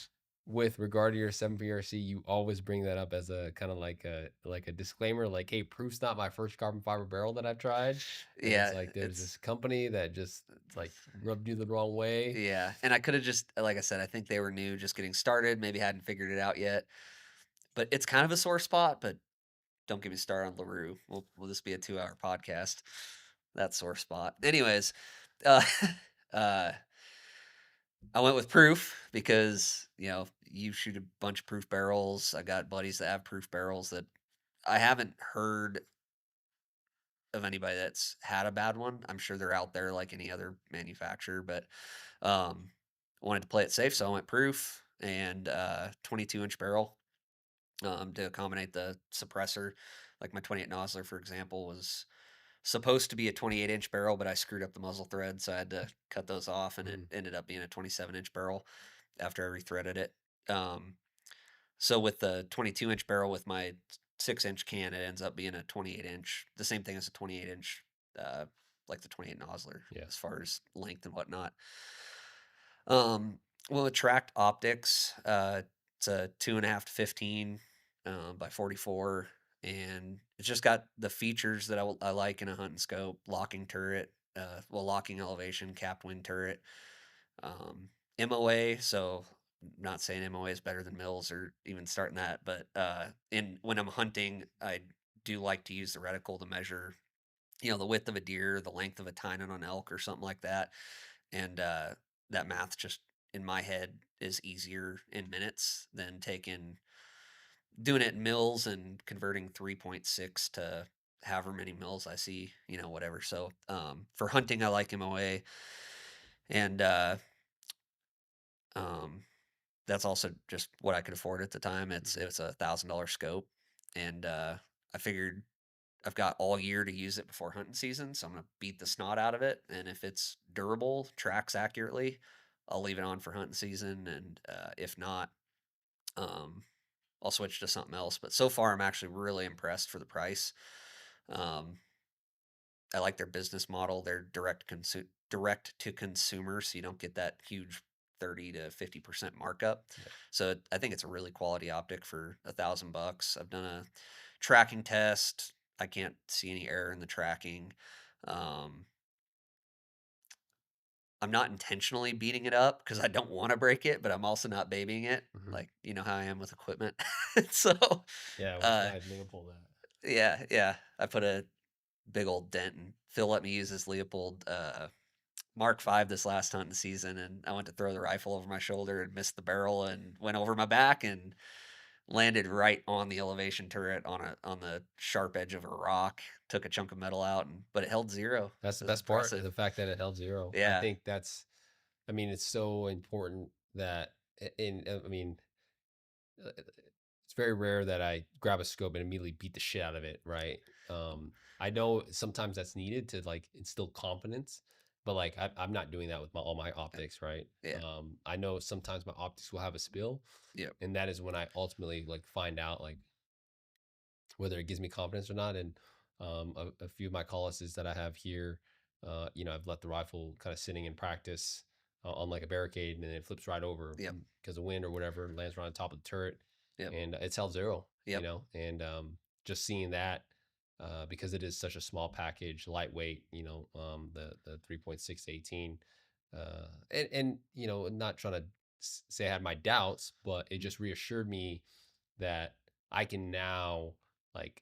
with regard to your 7PRC, you always bring that up as a kinda like a disclaimer, like, "Hey, proof's not my first carbon fiber barrel that I've tried." And it's Yeah, like, there's it's this company that just, like, rubbed you the wrong way. yeah, and I could have just like I said, I think they were new, just getting started, maybe hadn't figured it out yet. But it's kind of a sore spot, but don't get me started on LaRue. Will this be a 2-hour podcast? That sore spot. Anyways, uh, uh, I went with proof because, you shoot a bunch of proof barrels. I got buddies that have proof barrels that I haven't heard of anybody that's had a bad one. I'm sure they're out there like any other manufacturer, but wanted to play it safe, so I went proof and 22-inch barrel to accommodate the suppressor. Like my 28 Nosler, for example, was supposed to be a 28-inch barrel, but I screwed up the muzzle thread, so I had to cut those off, and it Mhm, ended up being a 27-inch barrel after I rethreaded it. Um, so with the 22-inch barrel with my 6-inch can, it ends up being a 28-inch, the same thing as a 28-inch, uh, like the 28 Nosler, yeah, as far as length and whatnot. Um, well, the tracked optics, it's a 2.5 to 15 by 44, and it's just got the features that I like in a hunting scope: locking turret, locking elevation, capped wing turret, MOA. So, not saying MOA is better than Mills or even starting that, but in when I'm hunting, I do like to use the reticle to measure, the width of a deer, the length of a tine on an elk, or something like that, and that math just in my head is easier in minutes than taking doing it in mils and converting 3.6 to however many mils I see, whatever. So for hunting, I like MOA, and um, that's also just what I could afford at the time. mhm, It's $1,000 scope, and I figured I've got all year to use it before hunting season, so I'm gonna beat the snot out of it. And if it's durable, tracks accurately, I'll leave it on for hunting season. And if not, um, I'll switch to something else. But so far, I'm actually really impressed for the price. Um, I like their business model. They're direct to consumer, so you don't get that huge 30 to 50% markup. yeah, So I think it's a really quality optic for $1,000. I've done a tracking test. I can't see any error in the tracking. Um, I'm not intentionally beating it up because I don't want to break it, but I'm also not babying it. mhm. Like, you know how I am with equipment. So, Yeah, which uh, guy is Leopold at? yeah, yeah. I put a big old dent, and Phil let me use his Leopold Mark 5 this last hunting season, and I went to throw the rifle over my shoulder and missed the barrel and went over my back and landed right on the elevation turret on the sharp edge of a rock. Took a chunk of metal out, but it held zero. That's the It was best part, impressive. the fact that it held 0. I Yeah, think that's I mean, it's so important that I mean, it's very rare that I grab a scope and immediately beat the shit out of it, right? I know sometimes that's needed to, like, instill confidence, but, like, I'm not doing that with all my yeah, optics, right? yeah, I know sometimes my optics will have a spill, yeah. and that is when I ultimately, like, find out, like, whether it gives me confidence or not. And a few of my collises that I have here, I've let the rifle kind of sitting in practice on like a barricade, and then it flips right over Yep. because of wind or whatever, and lands right on top of the turret, Yep. and it's held zero. Yep. And just seeing that. Because it is such a small package, lightweight, the 3.6 to 18, and not trying to say I had my doubts, but it just reassured me that I can now, like,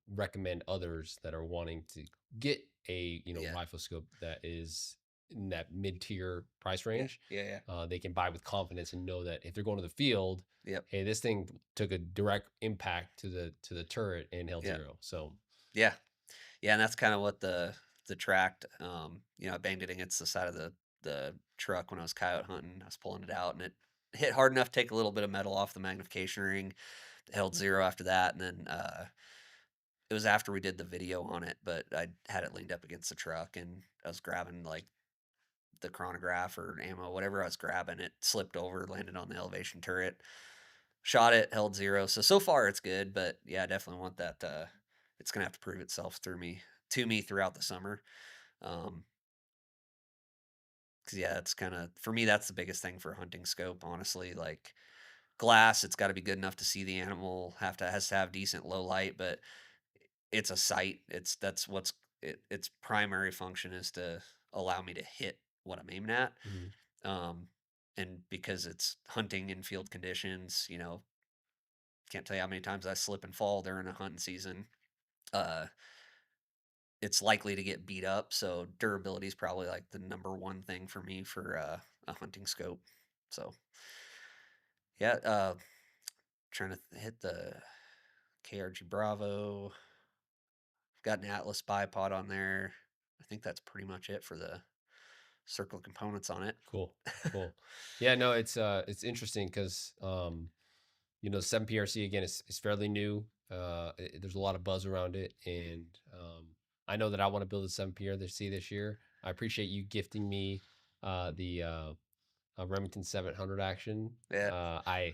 recommend others that are wanting to get a, Yeah. rifle scope that is in that mid-tier price Yeah. range. Yeah. Yeah. They can buy with confidence and know that if they're going to the field, Yep. hey, this thing took a direct impact to the turret and held Yeah. zero. So Yeah. Yeah, and that's kind of what the tracked. I banged it against the side of the truck when I was coyote hunting. I was pulling it out, and it hit hard enough to take a little bit of metal off the magnification ring. It held zero after that, and then it was after we did the video on it, but I had it leaned up against the truck, and I was grabbing like the chronograph or ammo, whatever I was grabbing. It slipped over, landed on the elevation turret, shot it, held zero. So far it's good, but yeah, I definitely want that. It's gonna have to prove itself to me throughout the summer. Um, because yeah, it's kind of for me that's the biggest thing for a hunting scope. Honestly, like glass, it's got to be good enough to see the animal. Has to have decent low light, but it's a sight. That's what's its primary function is to allow me to hit what I'm aiming at. mhm. Um, and because it's hunting in field conditions, can't tell you how many times I slip and fall during a hunting season. Uh, it's likely to get beat up, so durability is probably like the number one thing for me for a hunting scope. So yeah, trying to hit the KRG Bravo. Got an Atlas bipod on there. I think that's pretty much it for the circle components on it. Cool, cool. Yeah, no, it's interesting because 7PRC again is fairly new. There's a lot of buzz around it, and I know that I want to build a 7PRC this year. I appreciate you gifting me the Remington 700 action. Yeah, I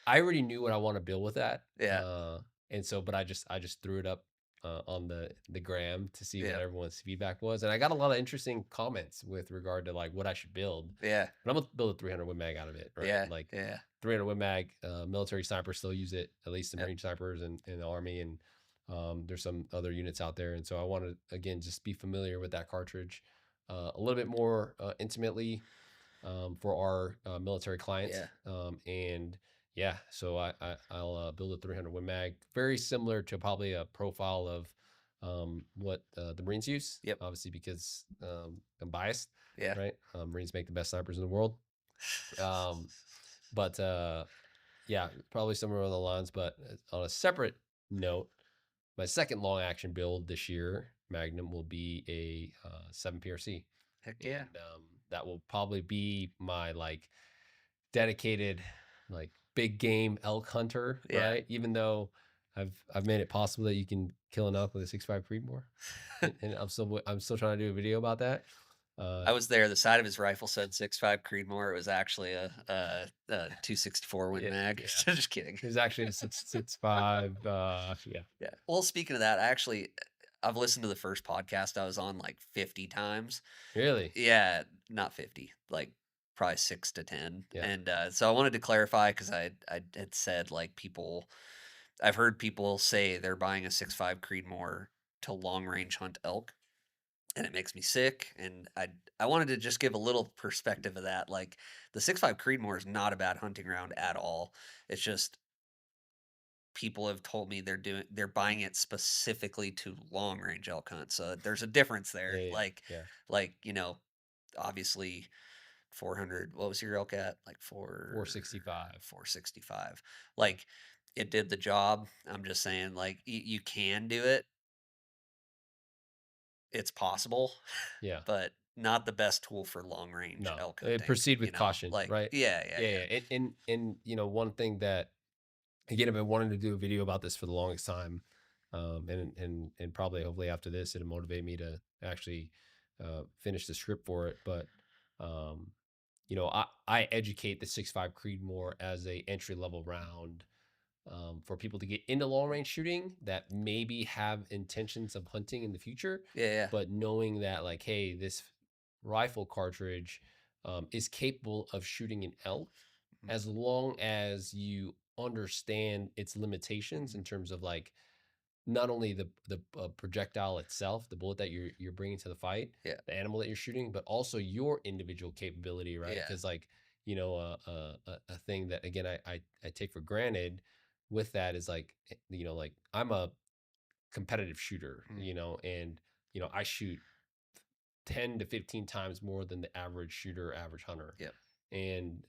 already knew what I want to build with that. yeah, And so, but I just threw it up on the gram to see what yeah, everyone's feedback was, and I got a lot of interesting comments with regard to like what I should build. yeah, But I'm gonna build a 300 Win Mag out of it, right? yeah, Like yeah, 300 Win Mag, military snipers still use it, at least the yep, Marine snipers and the Army, and there's some other units out there. And so I want to again just be familiar with that cartridge a little bit more intimately for our military clients. yeah, And yeah, so I'll build a 300 Win Mag, very similar to probably a profile of what the Marines use, yep, obviously because I'm biased, yeah, right? Marines make the best snipers in the world. Um, but yeah, probably somewhere on the lines. But on a separate note, my second long action build this year, Magnum, will be a 7PRC, heck yeah, and that will probably be my like dedicated like big game elk hunter, yeah. right? Even though I've made it possible that you can kill an elk with a 6.5 Creedmoor, and I'm still trying to do a video about that. Uh, I was there. The side of his rifle said 6.5 Creedmoor. It was actually a 264 Win yeah, Mag. yeah. Just kidding. There's actually a 6.5. Yeah, Yeah. Well, speaking of that, I've listened to the first podcast I was on like 50 times. really, Yeah, not 50, like probably 6 to 10. yeah, And so I wanted to clarify because I had said like I've heard people say they're buying a 6.5 Creedmoor to long range hunt elk, and it makes me sick. And I wanted to just give a little perspective of that. Like the 6.5 Creedmoor is not a bad hunting round at all. It's just people have told me they're buying it specifically to long range elk hunt. So there's a difference yeah, there. yeah, yeah. Like, obviously 400, what was your elk at? Like 465. 465. Yeah, Like it did the job. I'm just saying like you can do it. It's possible, yeah. but not the best tool for long range No, elk hunting, proceed with caution, Like right? yeah, yeah, Yeah, yeah. yeah. And one thing that again I've been wanting to do a video about this for the longest time, and probably hopefully after this it'll motivate me to actually finish the script for it. But um, I educate the 6.5 Creedmoor as a entry level round for people to get into long range shooting that maybe have intentions of hunting in the future, Yeah, yeah. but knowing that, like, hey, this rifle cartridge is capable of shooting an elk Mhm, as long as you understand its limitations mhm. in terms of like not only the projectile itself, the bullet that you're bringing to the fight, Yeah, the animal that you're shooting, but also your individual capability, right? yeah. Because like a thing that again I take for granted with that is like like I'm a competitive shooter, Mm, and I shoot 10 to 15 times more than the average shooter, average hunter. yep. And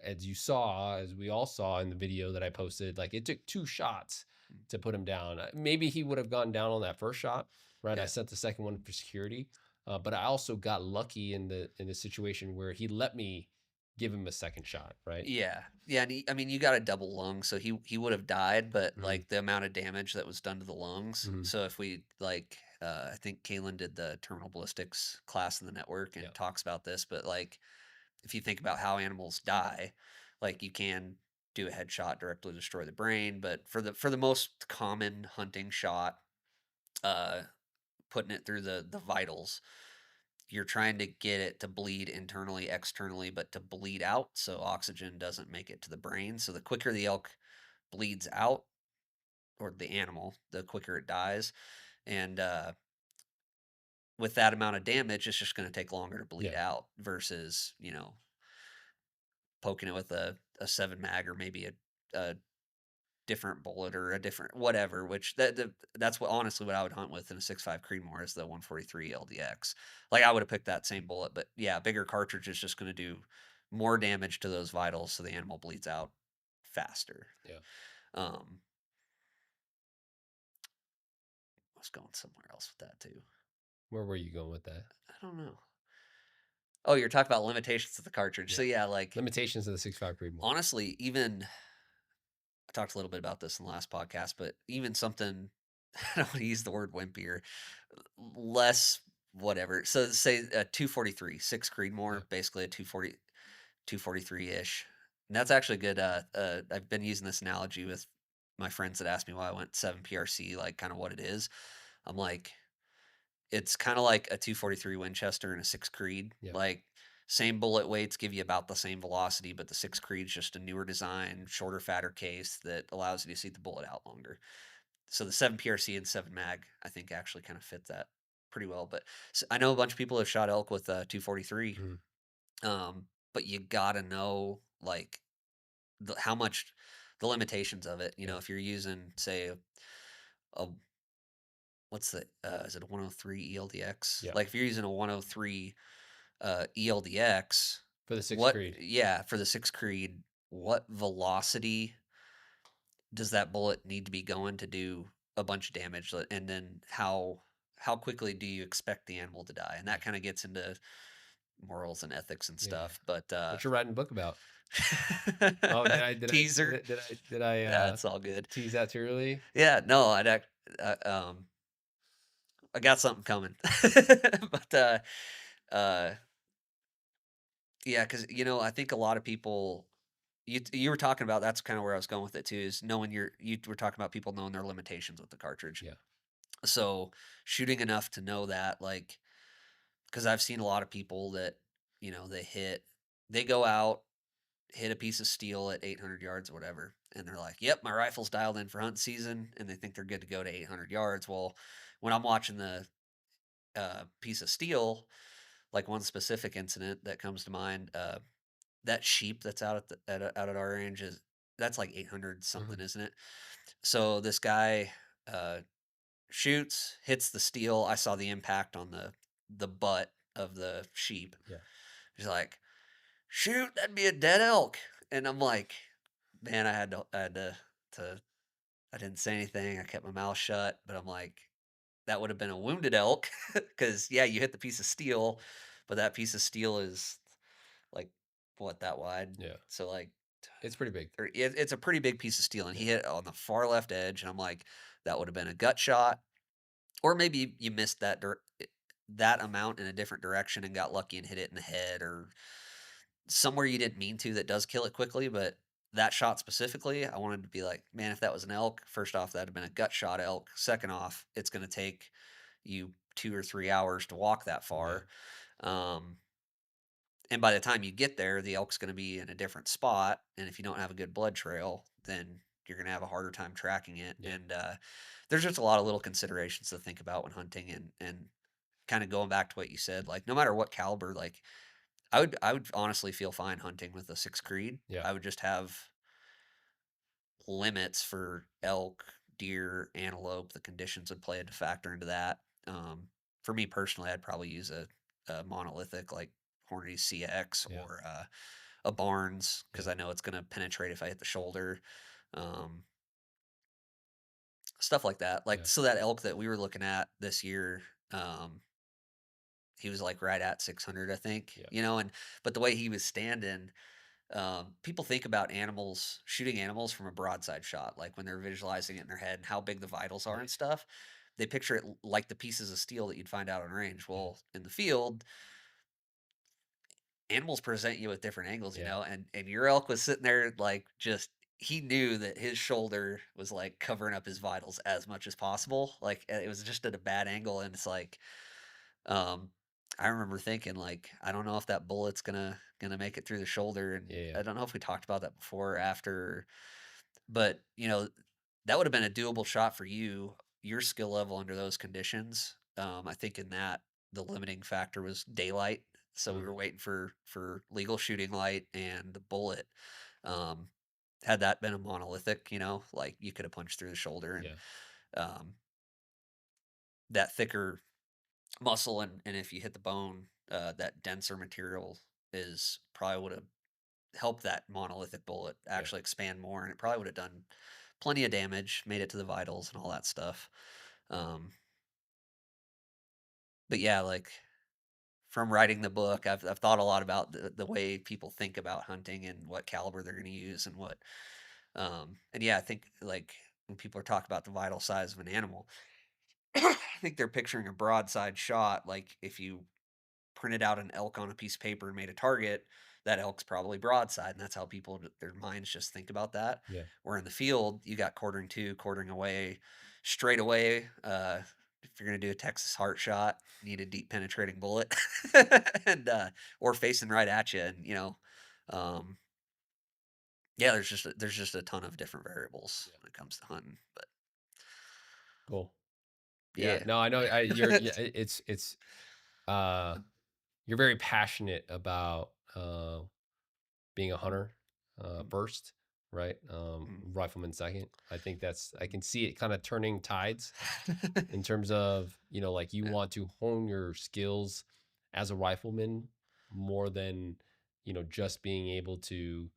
as you saw, as we all saw in the video that I posted, like it took 2 shots Mm, to put him down. Maybe he would have gone down on that first shot, right? I yeah. sent the second one for security, but I also got lucky in the situation where he let me give him a second shot, right? Yeah. Yeah, and I mean, you got a double lung, so he would have died, but, Hmm. like, the amount of damage that was done to the lungs, Hmm. so if we, like, I think Kalen did the terminal ballistics class in the network Yeah, and talks about this, but, like, if you think about how animals die, like, you can do a headshot, directly destroy the brain, but for the most common hunting shot, uh, putting it through the vitals, you're trying to get it to bleed internally, externally, but to bleed out so oxygen doesn't make it to the brain. So the quicker the elk bleeds out, or the animal, the quicker it dies. And with that amount of damage, it's just going to take longer to bleed yeah, out versus, poking it with a 7 mag or maybe a different bullet or a different whatever, which that's what honestly what I would hunt with in a 6.5 Creedmoor is the 143 LDX. Like I would have picked that same bullet, but yeah, bigger cartridge is just going to do more damage to those vitals, so the animal bleeds out faster. yeah. Um, I was going somewhere else with that too. Where were you going with that? I don't know. Oh, you're talking about limitations of the cartridge. So Yeah, yeah, like limitations of the 6.5 Creedmoor. honestly, even I talked a little bit about this in the last podcast, but even something I don't want to use the word wimpy or less whatever. So say a 243, 6 Yeah, Creedmoor, basically a 243-ish. And that's actually good. I've been using this analogy with my friends that asked me why I went 7 PRC, like kind of what it is. I'm like, it's kind of like a 243 Winchester and a 6 Creed. yeah, Like same bullet weights give you about the same velocity, but the 6 Creed's just a newer design, shorter, fatter case that allows you to see the bullet out longer. So the 7 PRC and 7 mag, I think actually kind of fit that pretty well. But I know a bunch of people have shot elk with 243, mhm, but you gotta know like how much the limitations of it. yeah, If you're using say a what's the is it a 103 ELDX? yeah. Like if you're using a 103 ELDX, For the 6th what Creed. yeah for the 6 Creed, what velocity does that bullet need to be going to do a bunch of damage? And then how quickly do you expect the animal to die? And that Yeah, kind of gets into morals and ethics and yeah, yeah. stuff. But What you're writing a book about? Oh, teaser, yeah, did I it's all good. tease that too early? Yeah, no, uh, um, I got something coming. But uh, yeah, because I think a lot of people. You were talking about that's kind of where I was going with it too. Is knowing you were talking about people knowing their limitations with the cartridge. Yeah. So, shooting enough to know that, like, because 'cause I've seen a lot of people that, they go out, hit a piece of steel at 800 yards or whatever, and they're like, "Yep, my rifle's dialed in for hunt season," and they think they're good to go to 800 yards. Well, when I'm watching the, piece of steel, like one specific incident that comes to mind, that sheep that's out out at our range that's like 800 something, Mhm. isn't it? So, this guy, uh shoots, hits the steel. I saw the impact on the butt of the sheep. Yeah. He's like, "Shoot, that'd be a dead elk." And I'm like, man, I had to I didn't say anything. I kept my mouth shut, but I'm like, that would have been a wounded elk because yeah, you hit the piece of steel, but that piece of steel is like what that wide. Yeah. So like It's pretty big. it's a pretty big piece of steel, and he Yeah. hit it on the far left edge, and I'm like, that would have been a gut shot. Or maybe you missed that amount in a different direction and got lucky and hit it in the head or somewhere you didn't mean to that does kill it quickly, but that shot specifically, I wanted to be like, man, if that was an elk, first off, that'd have been a gut shot elk. Second off, it's going to take you 2 or 3 hours to walk that Yeah. far. Um, and by the time you get there, the elk's going to be in a different spot. And if you don't have a good blood trail, then you're going to have a harder time tracking it. Yeah. And there's just a lot of little considerations to think about when hunting. And kind of going back to what you said, like no matter what caliber, like I would honestly feel fine hunting with a six Creed. Yeah. I would just have limits for elk, deer, antelope. The conditions would play a factor into that. Um, for me personally, I'd probably use a monolithic like Hornady CX Yeah. or a Barnes because Yeah. I know it's going to penetrate if I hit the shoulder. Um, stuff like that. Like Yeah. so that elk that we were looking at this year, um, he was like right at 600, I think. Yeah. And but the way he was standing, people think about shooting animals from a broadside shot, like when they're visualizing it in their head and how big the vitals are Yeah. and stuff. They picture it like the pieces of steel that you'd find out on range. Yeah. Well, in the field, animals present you with different angles, Yeah. and your elk was sitting there like just he knew that his shoulder was like covering up his vitals as much as possible. Like it was just at a bad angle, and it's like um, I remember thinking like, I don't know if that bullet's gonna make it through the shoulder, and Yeah. I don't know if we talked about that before or after, but that would have been a doable shot for you, your skill level under those conditions. I think in that the limiting factor was daylight, so we Mm. were waiting for legal shooting light and the bullet. Um, had that been a monolithic, like you could have punched through the shoulder and Yeah. um, that thicker muscle and if you hit the bone, that denser material is probably would have helped that monolithic bullet Yeah. actually expand more, and it probably would have done plenty of damage, made it to the vitals and all that stuff. Um, but yeah, like from writing the book, I've thought a lot about the way people think about hunting and what caliber they're going to use and what. And yeah, I think like when people are talking about the vital size of an animal, I think they're picturing a broadside shot. Like if you printed out an elk on a piece of paper and made a target, that elk's probably broadside, and that's how their minds just think about that. Yeah. Where in the field, you got quartering to, quartering away, straight away. If you're gonna do a Texas heart shot, you need a deep penetrating bullet, and or facing right at you, and um, yeah, there's just a ton of different variables Yeah. when it comes to hunting, but Cool. Yeah. yeah. No, I know. You're. Yeah. It's. Uh. You're very passionate about being a hunter Mm, first, right? mm, Rifleman second. I think I can see it kind of turning tides in terms of, like you yeah, want to hone your skills as a rifleman more than, just being able to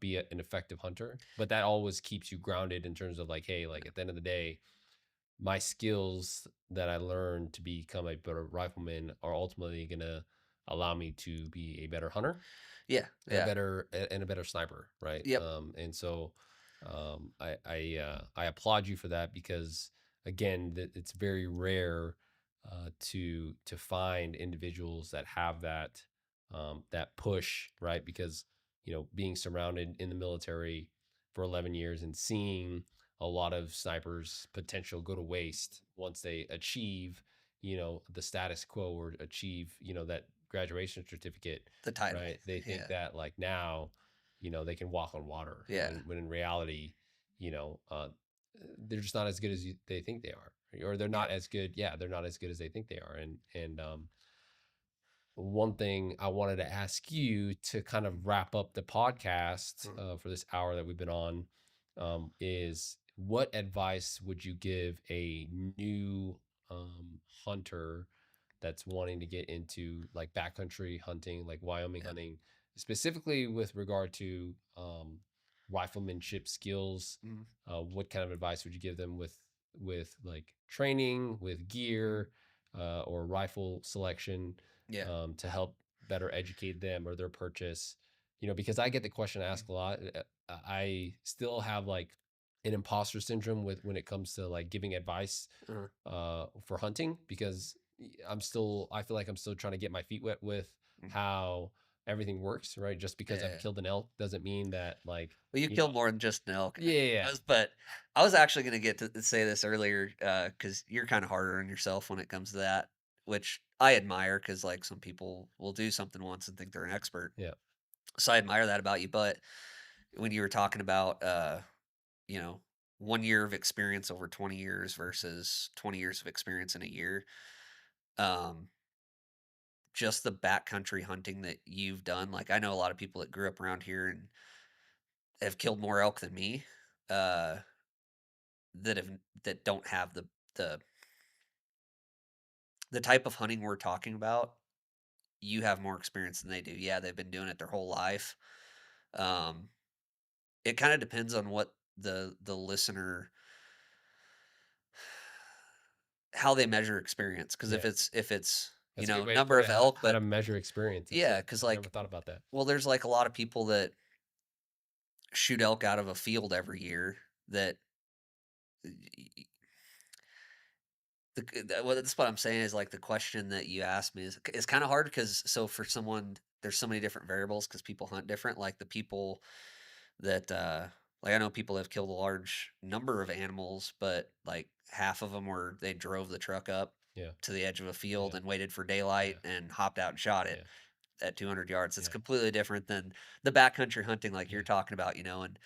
be an effective hunter. But that always keeps you grounded in terms of like, hey, like at the end of the day, my skills that I learned to become a better rifleman are ultimately going to allow me to be a better hunter yeah, and a yeah, better sniper, right? yep. And so I applaud you for that because again, that it's very rare to find individuals that have that push, right? Because being surrounded in the military for 11 years and seeing a lot of snipers potential go to waste once they achieve the status quo or achieve that graduation certificate, The title, right? They think yeah, that like now, they can walk on water yeah, when in reality, you know, uh, they're just not as good as they think they are, or they're yeah. not as good. Yeah, they're not as good as they think they are. And one thing I wanted to ask you to kind of wrap up the podcast Mm, for this hour that we've been on is what advice would you give a new hunter that's wanting to get into like backcountry hunting, like Wyoming yeah. hunting, specifically with regard to riflemanship skills? Mhm, What kind of advice would you give them with like training, with mhm. gear, or rifle selection Yeah. to help better educate them or their purchase? Because I get the question Mm, asked a lot. I still have like an imposter syndrome with when it comes to like giving advice uh-huh, for hunting because I feel like I'm still trying to get my feet wet with mm, how everything works, right? Just because I've Yeah. killed an elk doesn't mean that like, Well, you you know, killed more than just an elk. yeah, yeah, yeah. But I was actually gonna get to say this earlier, because you're kinda harder on yourself when it comes to that, which I admire. Because like, some people will do something once and think they're an expert. Yeah. So I admire that about you, but when you were talking about, you know, 1 year of experience over 20 years versus 20 years of experience in a year, um, just the backcountry hunting that you've done, like, I know a lot of people that grew up around here and have killed more elk than me, uh, that don't have the the type of hunting we're talking about. You have more experience than they do. Yeah, they've been doing it their whole life. Um, it kinda depends on what the listener, how they measure experience. Because Yeah. if it's, That's a good way to number put it. of elk, How but to measure experience. That's yeah, a because I've never like, thought about that. well, there's, like, a lot of people that shoot elk out of a field every year that well, that's what I'm saying is, like, the question that you asked me is kinda hard. Because so for someone, there's so many different variables because people hunt different, like, the people that, like, I know people have killed a large number of animals, but, like, half of them were they drove the truck up Yeah. to the edge of a field Yeah. and waited for daylight Yeah. and hopped out and shot it Yeah. at 200 yards. It's Yeah. completely different than the backcountry hunting like you're Yeah. talking about, and,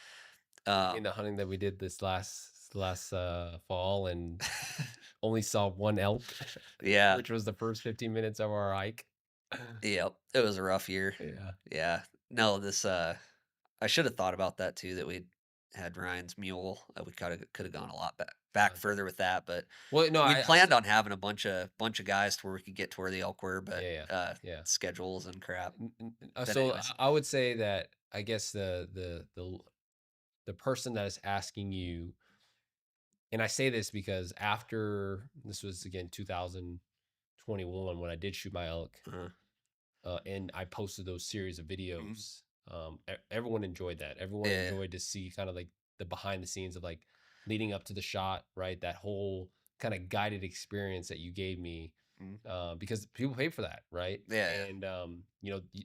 You mean um the hunting that we did this last fall and only saw one elk, yeah. which was the first 15 minutes of our hike? Yep, it was a rough year. Yeah. Yeah. No, I should have thought about that too, that we had Ryan's mule. We could have gone a lot back Uh, further with that, but well, no, we I planned on having a bunch of guys to where we could get to where the elk were, but yeah, yeah, yeah. schedules and crap. But So anyways, I would say that I guess the person that is asking you, and I say this because after this was again 2021 when I did shoot my elk, uh, and I posted those series of mhm, videos. Everyone enjoyed that. Everyone yeah, enjoyed to see kind of like the behind the scenes of like leading up to the shot, right? That whole kind of guided experience that you gave me, mhm, because people pay for that, right? yeah, And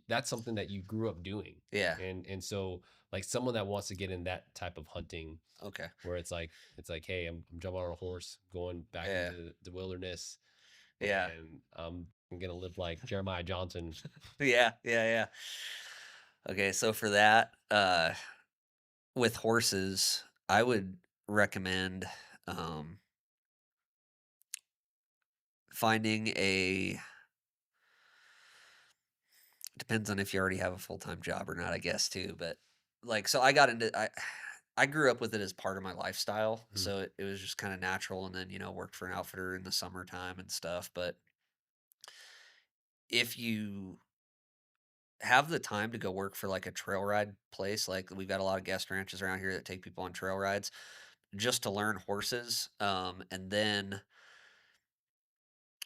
that's something that you grew up doing, yeah, and so like someone that wants to get in that type of hunting, okay, where it's like, hey, I'm jumping on a horse, going back yeah, into the wilderness, yeah, and I'm gonna live like Jeremiah Johnson. yeah, yeah, yeah. Okay, so for that, with horses, I would recommend, um, finding a depends on if you already have a full-time job or not, I guess, too, but, like, so I got into I grew up with it as part of my lifestyle, Mhm. so it was just kinda natural, and then, worked for an outfitter in the summertime and stuff. But if you have the time to go work for, like, a trail ride place, like, we've got a lot of guest ranches around here that take people on trail rides just to learn horses, and then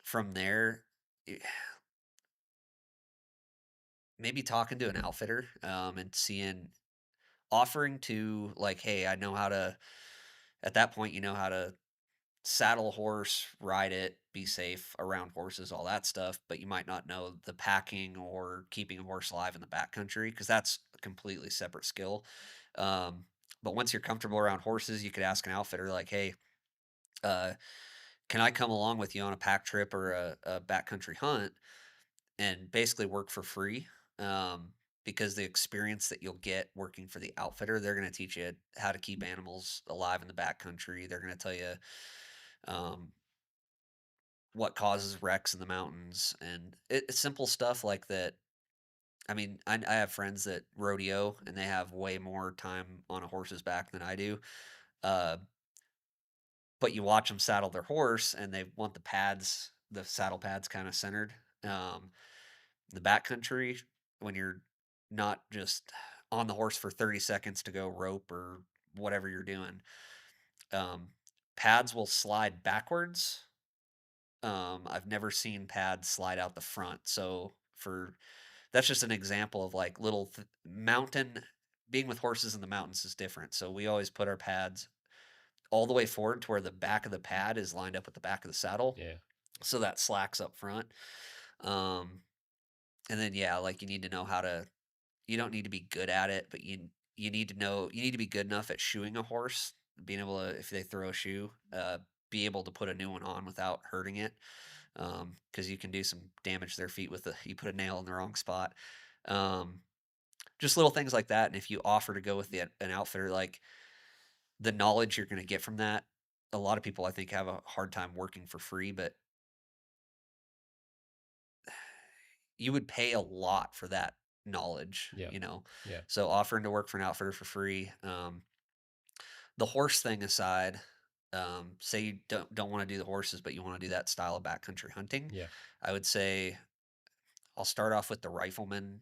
from there, eh, maybe talking to an outfitter, and offering to, like, "Hey, I know how to," at that point, you know how to saddle a horse, ride it, be safe around horses, all that stuff, but you might not know the packing or keeping a horse alive in the backcountry because that's a completely separate skill. Um, but once you're comfortable around horses, you could ask an outfitter, like, "Hey, uh, can I come along with you on a pack trip or a backcountry hunt and basically work for free?" Because the experience that you'll get working for the outfitter, they're going to teach you how to keep animals alive in the backcountry. They're going to tell you, um, what causes wrecks in the mountains, and it's simple stuff like that. I mean, I have friends that rodeo and they have way more time on a horse's back than I do. Uh, but you watch them saddle their horse and they want the saddle pads kind of centered. The backcountry, when you're not just on the horse for 30 seconds to go rope or whatever you're doing, um, pads will slide backwards. I've never seen pads slide out the front. So for that's just an example of like little mountain being with horses in the mountains is different. So we always put our pads all the way forward to where the back of the pad is lined up with the back of the saddle. Yeah. So that slacks up front. Um, and then, yeah, like, you need to know how to you don't need to be good at it, but you need to be good enough at shoeing a horse, being able to if they throw a shoe, be able to put a new one on without hurting it, because you can do some damage to their feet with the you put a nail in the wrong spot. Um, just little things like that, and if you offer to go with an outfitter, like, the knowledge you're gonna get from that, a lot of people, I think, have a hard time working for free, but you would pay a lot for that knowledge, Yeah. you know? Yeah. So offering to work for an outfitter for free, the horse thing aside, say you don't wanna do the horses, but you wanna do that style of backcountry hunting, Yeah. I would say I'll start off with the rifleman,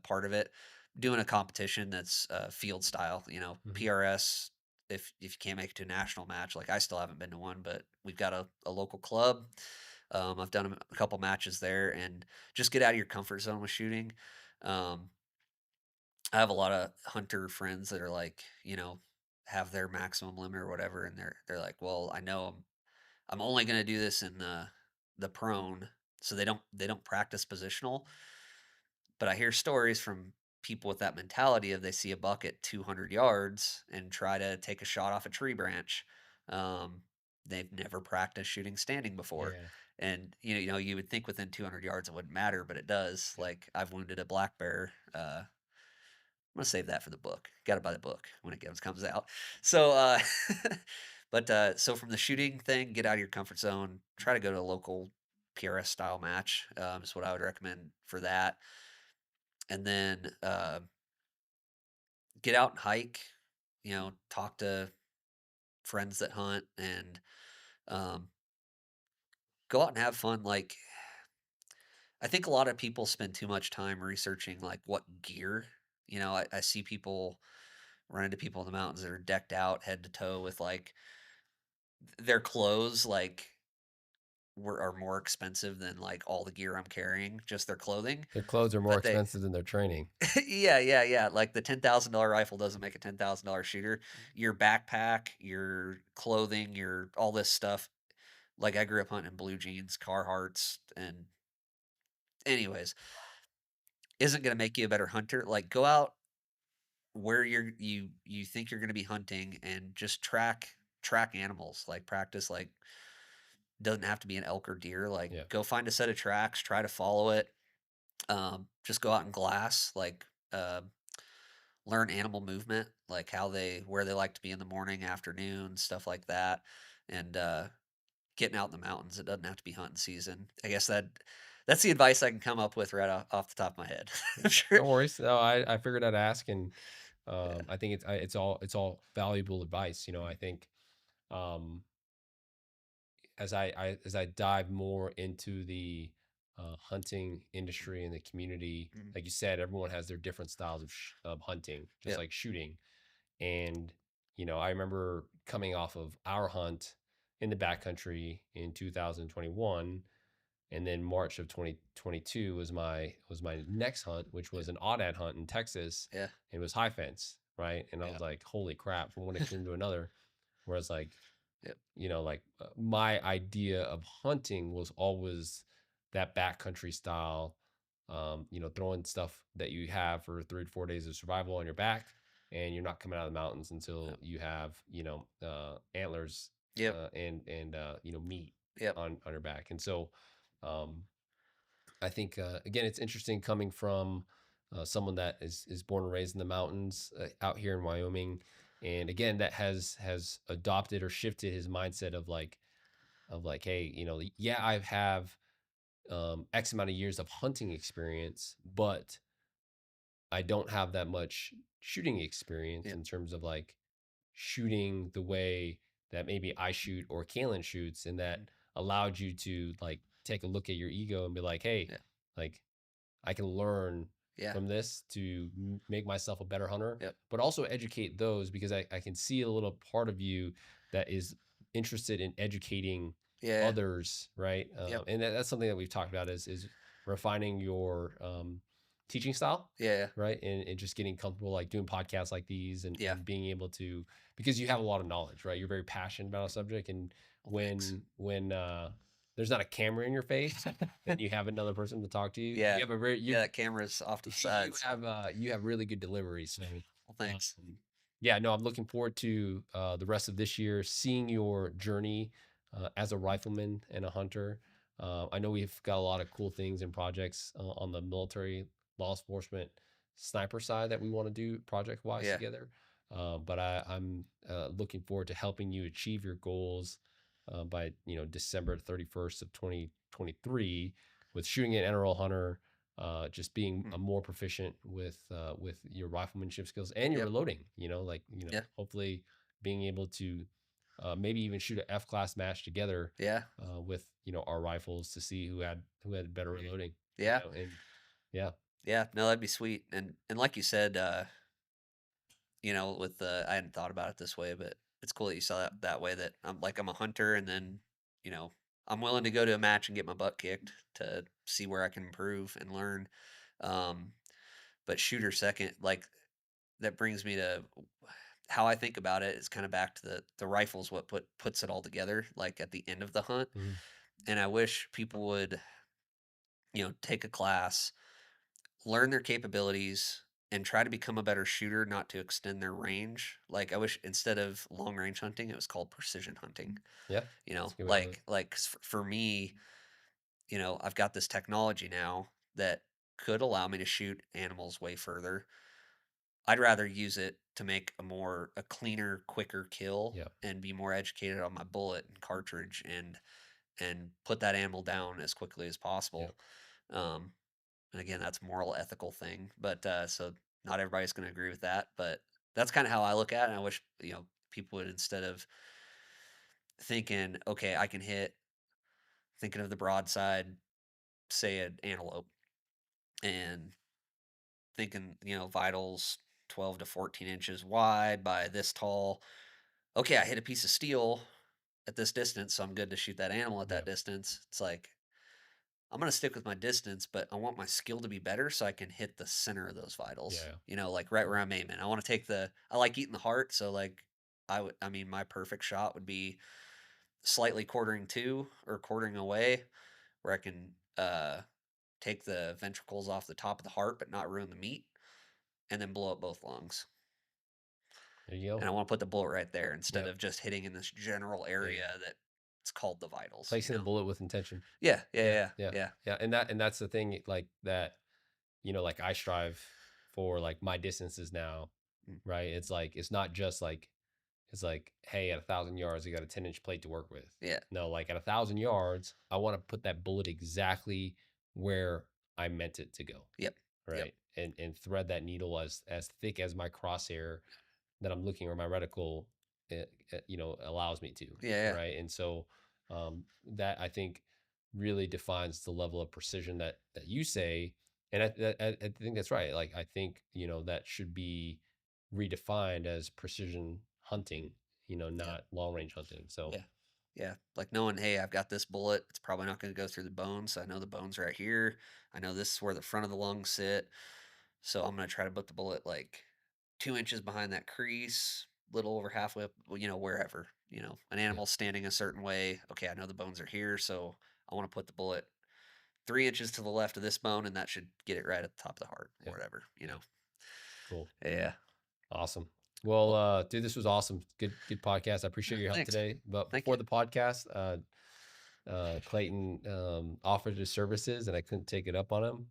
part of it, doing a competition that's, field style, Hmm. PRS, if you can't make it to a national match, like, I still haven't been to one, but we've got a local club, I've done a couple matches there, and just get out of your comfort zone with shooting. Um, I have a lot of hunter friends that are like, have their maximum limit or whatever, and they're like, "Well, I know I'm only gonna do this in the prone," so they don't practice positional. But I hear stories from people with that mentality of they see a buck at 200 yards and try to take a shot off a tree branch. Um, they've never practiced shooting standing before. Yeah. And you would think within 200 yards it wouldn't matter, but it does. Yeah. Like I've wounded a black bear. I'm gonna save that for the book. Got to buy the book when comes out. So, but so from the shooting thing, get out of your comfort zone. Try to go to a local PRS style match. Is what I would recommend for that, and then get out and hike. Talk to friends that hunt, and um, go out and have fun. Like I think a lot of people spend too much time researching like what gear. I see people run into people in the mountains that are decked out head to toe with like their clothes like are more expensive than like all the gear I'm carrying, just their clothing. Their clothes are more But they expensive than their training. yeah, yeah, yeah. Like the $10,000 rifle doesn't make a $10,000 shooter. Your backpack, your clothing, your all this stuff. Like I grew up hunting blue jeans, Carhartts, and anyways, isn't going to make you a better hunter. Like go out where you think you're going to be hunting and just track animals. Like practice like doesn't have to be an elk or deer. Like Yeah. go find a set of tracks, try to follow it. Just go out and glass like uh learn animal movement, like where they like to be in the morning, afternoon, stuff like that, and, getting out in the mountains. It doesn't have to be hunting season. I guess that's the advice I can come up with right off the top of my head. I'm sure. No worries. No, I figured I'd ask, and Yeah. I think it's all valuable advice. I think um, as I dive more into the hunting industry and the community, Mhm. like you said, everyone has their different styles of hunting, just Yep. like shooting. And I remember coming off of our hunt in the backcountry in 2021, and then March of 2022 was my next hunt, which Yep. was an aoudad hunt in Texas. Yeah. And it was high fence, right? And I Yeah. was like, holy crap! From one extreme to another. Whereas like Yep. like my idea of hunting was always that backcountry style, throwing stuff that you have for 3 to 4 days of survival on your back, and you're not coming out of the mountains until Yep. you have, antlers, Yep. and meat Yep. on your back. And so, um, I think again, it's interesting coming from someone that is born and raised in the mountains out here in Wyoming, and again, that has adopted or shifted his mindset of like, hey, yeah, I have X amount of years of hunting experience, but I don't have that much shooting experience Yep. in terms of like shooting the way that maybe I shoot or Kalen shoots, and Mhm. that allowed you to like take a look at your ego and be like, hey, Yeah. like I can learn Yeah. from this to make myself a better hunter, Yep. but also educate those, because I can see a little part of you that is interested in educating Yeah. others, right? Yep. And that's something that we've talked about is refining your teaching style, Yeah. right? And just getting comfortable like doing podcasts like these, and, Yeah. and being able to, because you have a lot of knowledge, right? You're very passionate about a subject. And Well, thanks. when there's not a camera in your face and you have another person to talk to you. Yeah. You have a very Yeah, that camera's off to the sides. you have really good delivery. So Well, thanks. um, yeah, no, I'm looking forward to the rest of this year, seeing your journey as a rifleman and a hunter. I know we've got a lot of cool things and projects on the military law enforcement sniper side that we want to do project wise Yeah. together. But I'm looking forward to helping you achieve your goals by December 31st of 2023 with shooting an NRL hunter, just being Mm. a more proficient with your riflemanship skills and your Yep. reloading. Yeah. Hopefully being able to maybe even shoot a F class match together Yeah. with our rifles to see who had better reloading. Yeah. And yeah, Yeah. No, that'd be sweet. And like you said, with the I hadn't thought about it this way, but it's cool that you saw that way that I'm a hunter and then, you know, I'm willing to go to a match and get my butt kicked to see where I can improve and learn. Um, but shooter second, like that brings me to how I think about it is kind of back to the rifles what puts it all together, like at the end of the hunt. mhm, And I wish people would, take a class, learn their capabilities, and try to become a better shooter, not to extend their range. Like I wish instead of long range hunting, it was called precision hunting. yeah, You that's know, a good way to put it. like 'cause for me, I've got this technology now that could allow me to shoot animals way further. I'd rather use it to make a cleaner, quicker kill Yeah, and be more educated on my bullet and cartridge and put that animal down as quickly as yeah, possible. Um, and again, that's a moral, ethical thing. But so not everybody's going to agree with that, but that's kind of how I look at it. And I wish people would, instead of thinking, okay, I can hit, thinking of the broadside, say an antelope, and thinking vitals 12 to 14 inches wide by this tall. Okay, I hit a piece of steel at this distance, so I'm good to shoot that animal at yeah, that distance. It's like I'm gonna stick with my distance, but I want my skill to be better so I can hit the center of those vitals. yeah, Like right where I'm aiming. I want to take the. I like eating the heart, so like I mean, my perfect shot would be slightly quartering to or quartering away, where I can take the ventricles off the top of the heart, but not ruin the meat, and then blow up both lungs. there you And go. I want to put the bullet right there instead Yep, of just hitting in this general there you go. area that it's called the vitals. Placing the bullet with intention. Yeah, yeah, Yeah, yeah, yeah, yeah, yeah, and that's the thing, like that. Like I strive for like my distances now, mm, right? It's like it's not just like it's like, hey, at 1,000 yards, I got a 10-inch plate to work with. yeah, No, like at 1,000 yards, I want to put that bullet exactly where I meant it to go, yep, yep, right? And thread that needle as thick as my crosshair that I'm looking or my reticle, allows me to, yeah, yeah, right? And so that I think really defines the level of precision that you say, and I think that's right. Like I think that should be redefined as precision hunting, yeah, not long range hunting. So yeah, yeah. Like knowing, hey, I've got this bullet. It's probably not going to go through the bones. I know the bones right here. I know this is where the front of the lungs sit. So I'm going to try to put the bullet like 2 inches behind that crease, little over halfway up, well, wherever. An yeah, animal standing a certain way. Okay, I know the bones are here, so I want to put the bullet 3 inches to the left of this bone, and that should get it right at the top of the heart, or yeah, whatever. yeah, cool, Yeah. awesome. Well, Well, dude, this was awesome. Good podcast. I appreciate your help thanks. today. But Thank before you. the podcast, Clayton offered his services, and I couldn't take it up on him.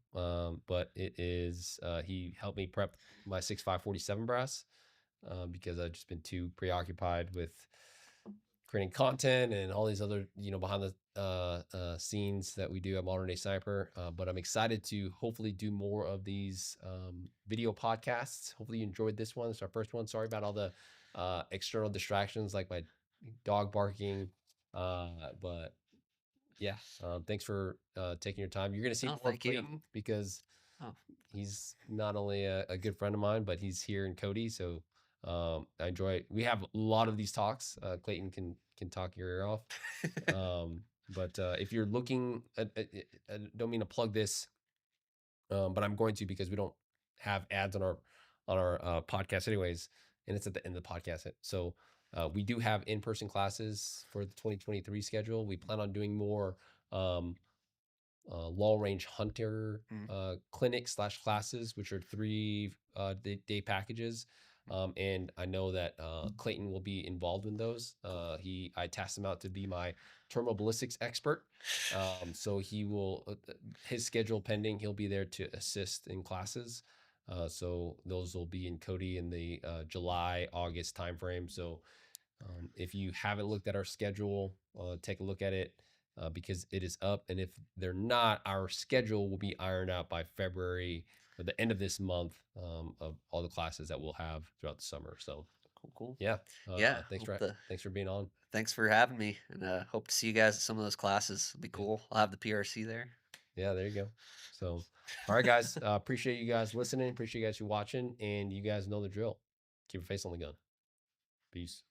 But it is he helped me prep my 6.5 47 brass because I've just been too preoccupied with creating content and all these other behind the scenes that we do at Modern Day Sniper. But I'm excited to hopefully do more of these video podcasts. Hopefully you enjoyed this one. It's our first one. Sorry about all the external distractions like my dog barking. But yeah, thanks for taking your time. You're going to see Oh, more of thank you. Clayton because Oh, he's not only a good friend of mine, but he's here in Cody. So I enjoy it. We have a lot of these talks. Clayton can talk your ear off. But if you're looking, I don't mean to plug this, but I'm going to because we don't have ads on our podcast anyways, and it's at the end of the podcast. So we do have in-person classes for the 2023 schedule. We plan on doing more um, long range hunter Mm, clinic slash classes, which are 3 day packages. And I know that Clayton will be involved in those. I tasked him out to be my terminal ballistics expert. So he will, his schedule pending, he'll be there to assist in classes. So those will be in Cody in the July, August timeframe. So if you haven't looked at our schedule, take a look at it because it is up. And if they're not, our schedule will be ironed out by February or the end of this month of all the classes that we'll have throughout the summer. So cool, cool. yeah, Yeah, hope the thanks for being on. thanks for having me, and hope to see you guys at some of those classes. It'll be Yeah, cool. I'll have the PRC there. yeah, there you go. So, all right, guys, appreciate you guys listening. Appreciate you guys watching, and you guys know the drill. Keep your face on the gun. Peace.